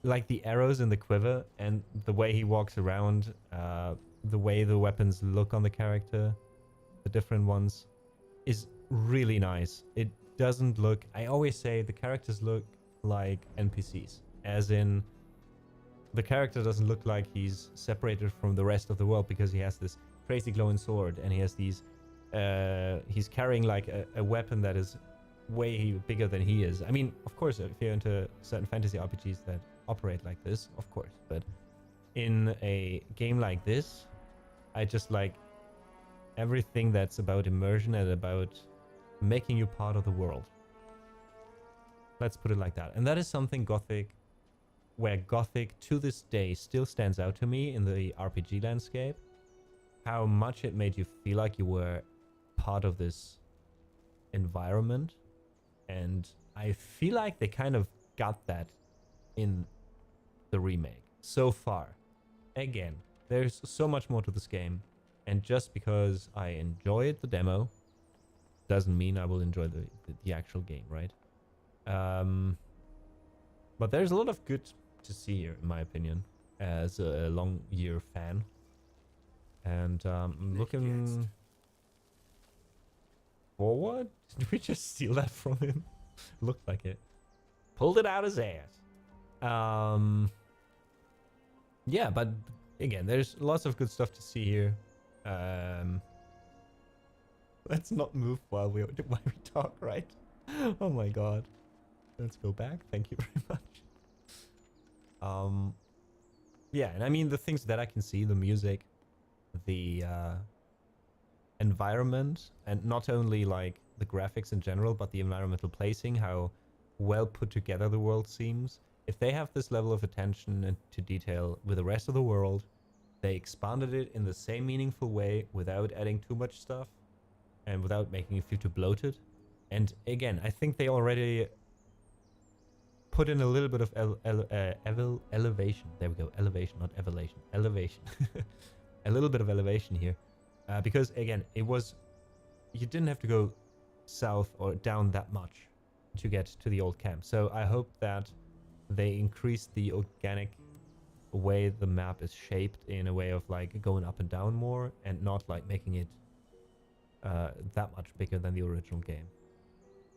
Like the arrows in the quiver and the way he walks around, the way the weapons look on the character, the different ones, is really nice. It doesn't look, I always say the characters look like NPCs, as in the character doesn't look like he's separated from the rest of the world because he has this crazy glowing sword and he has these he's carrying like a weapon that is way bigger than he is. I mean, of course, if you're into certain fantasy RPGs that operate like this, of course, but in a game like this, I just like everything that's about immersion and about making you part of the world. Let's put it like that. And that is something where Gothic to this day still stands out to me in the RPG landscape. How much it made you feel like you were part of this environment. And I feel like they kind of got that in the remake so far. Again, there's so much more to this game. And just because I enjoyed the demo doesn't mean I will enjoy the actual game, right? But there's a lot of good to see here, in my opinion, as a long year fan. And I'm looking forward. Did we just steal that from him? Looked like it. Pulled it out his ass. Yeah, but again, there's lots of good stuff to see here. Let's not move while we talk, right? Oh my god. Let's go back. Thank you very much. Yeah, and I mean the things that I can see, the music, the environment, and not only like the graphics in general, but the environmental placing, how well put together the world seems. If they have this level of attention and to detail with the rest of the world, they expanded it in the same meaningful way without adding too much stuff and without making it feel too bloated. And again, I think they already put in a little bit of elevation. There we go. Elevation, not elevation. Elevation. A little bit of elevation here. Because again, it was... You didn't have to go south or down that much to get to the old camp. So I hope that they increase the organic way the map is shaped in a way of like going up and down more, and not like making it that much bigger than the original game.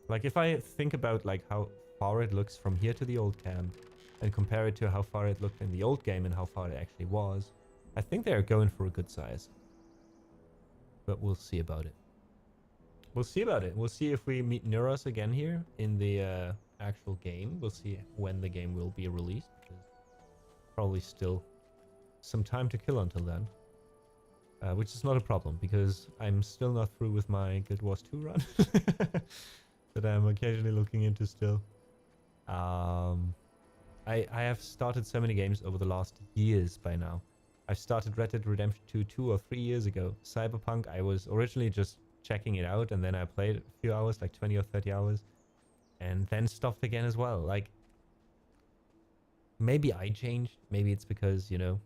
Like if I think about like how far it looks from here to the old camp and compare it to how far it looked in the old game and how far it actually was, I think they're going for a good size. But we'll see about it. We'll see about it. We'll see if we meet Nyras again here in the actual game. We'll see when the game will be released. Probably still some time to kill until then. Which is not a problem, because I'm still not through with my Guild Wars 2 run. That I'm occasionally looking into still. I have started so many games over the last years by now. I've started Red Dead Redemption 2 or 3 years ago. Cyberpunk, I was originally just checking it out, and then I played a few hours, like 20 or 30 hours, and then stopped again as well. Like, maybe I changed. Maybe it's because, you know,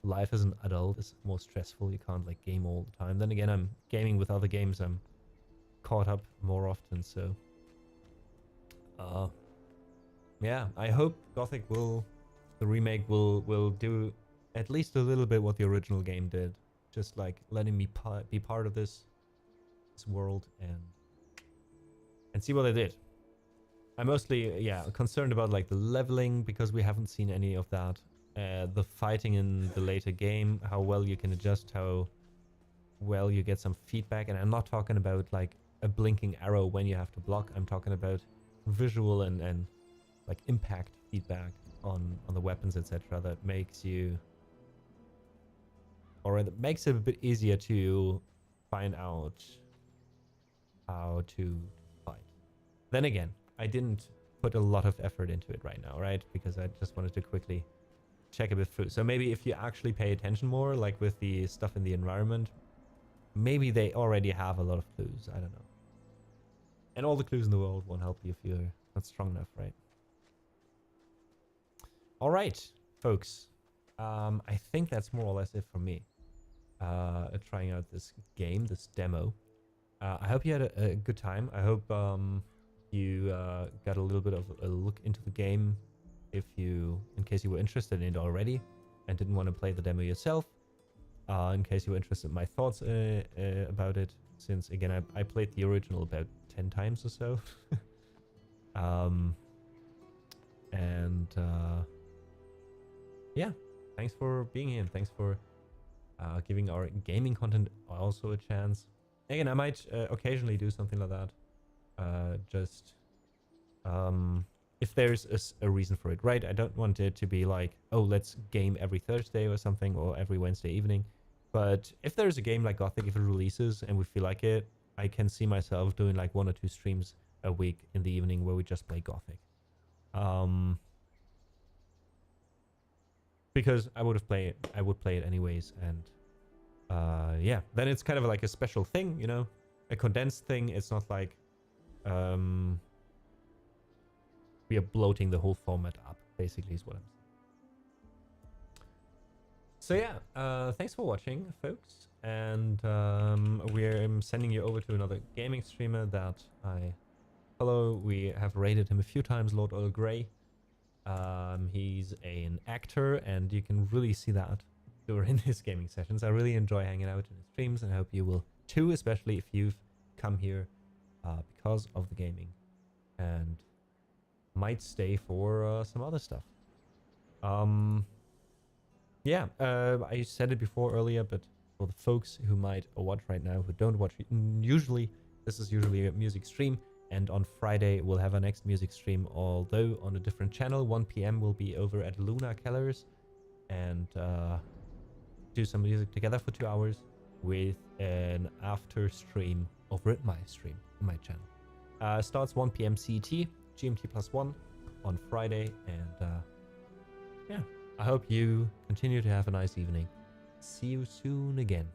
life as an adult is more stressful. You can't like game all the time. Then again, I'm gaming with other games. I'm caught up more often. So, yeah, I hope Gothic the remake will do at least a little bit what the original game did. Just like letting me be part of this world and see what they did. I'm mostly, yeah, concerned about like the leveling, because we haven't seen any of that. The fighting in the later game, how well you can adjust, how well you get some feedback. And I'm not talking about like a blinking arrow when you have to block. I'm talking about visual and like impact feedback on the weapons, etc. That makes you, or it makes it a bit easier to find out how to fight. Then again, I didn't put a lot of effort into it right now, right? Because I just wanted to quickly check a bit through. So maybe if you actually pay attention more, like with the stuff in the environment, maybe they already have a lot of clues. I don't know. And all the clues in the world won't help you if you're not strong enough, right? All right, folks. I think that's more or less it for me. Trying out this game, this demo. I hope you had a good time. I hope you got a little bit of a look into the game, in case you were interested in it already and didn't want to play the demo yourself. In case you were interested in my thoughts about it, since again I played the original about 10 times or so. Yeah, thanks for being here, and thanks for giving our gaming content also a chance. Again, I might occasionally do something like that. If there's a reason for it, right? I don't want it to be like, oh, let's game every Thursday or something, or every Wednesday evening. But if there's a game like Gothic, if it releases and we feel like it, I can see myself doing like 1 or 2 streams a week in the evening where we just play Gothic. Because I would play it anyways, and yeah, then it's kind of like a special thing, you know, a condensed thing. It's not like we are bloating the whole format up, basically, is what I'm saying. So yeah, thanks for watching, folks, and we're sending you over to another gaming streamer that I follow. We have rated him a few times, Lord Earl Grey. He's an actor, and you can really see that during his gaming sessions. I really enjoy hanging out in his streams, and I hope you will too, especially if you've come here because of the gaming and might stay for some other stuff. Yeah, I said it before earlier, but for the folks who might watch right now, who don't watch it, this is usually a music stream, and on Friday we'll have our next music stream, although on a different channel. 1 PM will be over at Luna Kellers, and do some music together for 2 hours with an after stream over at my stream in my channel. Starts 1 p.m. CT, GMT +1 on Friday, and yeah, I hope you continue to have a nice evening. See you soon again.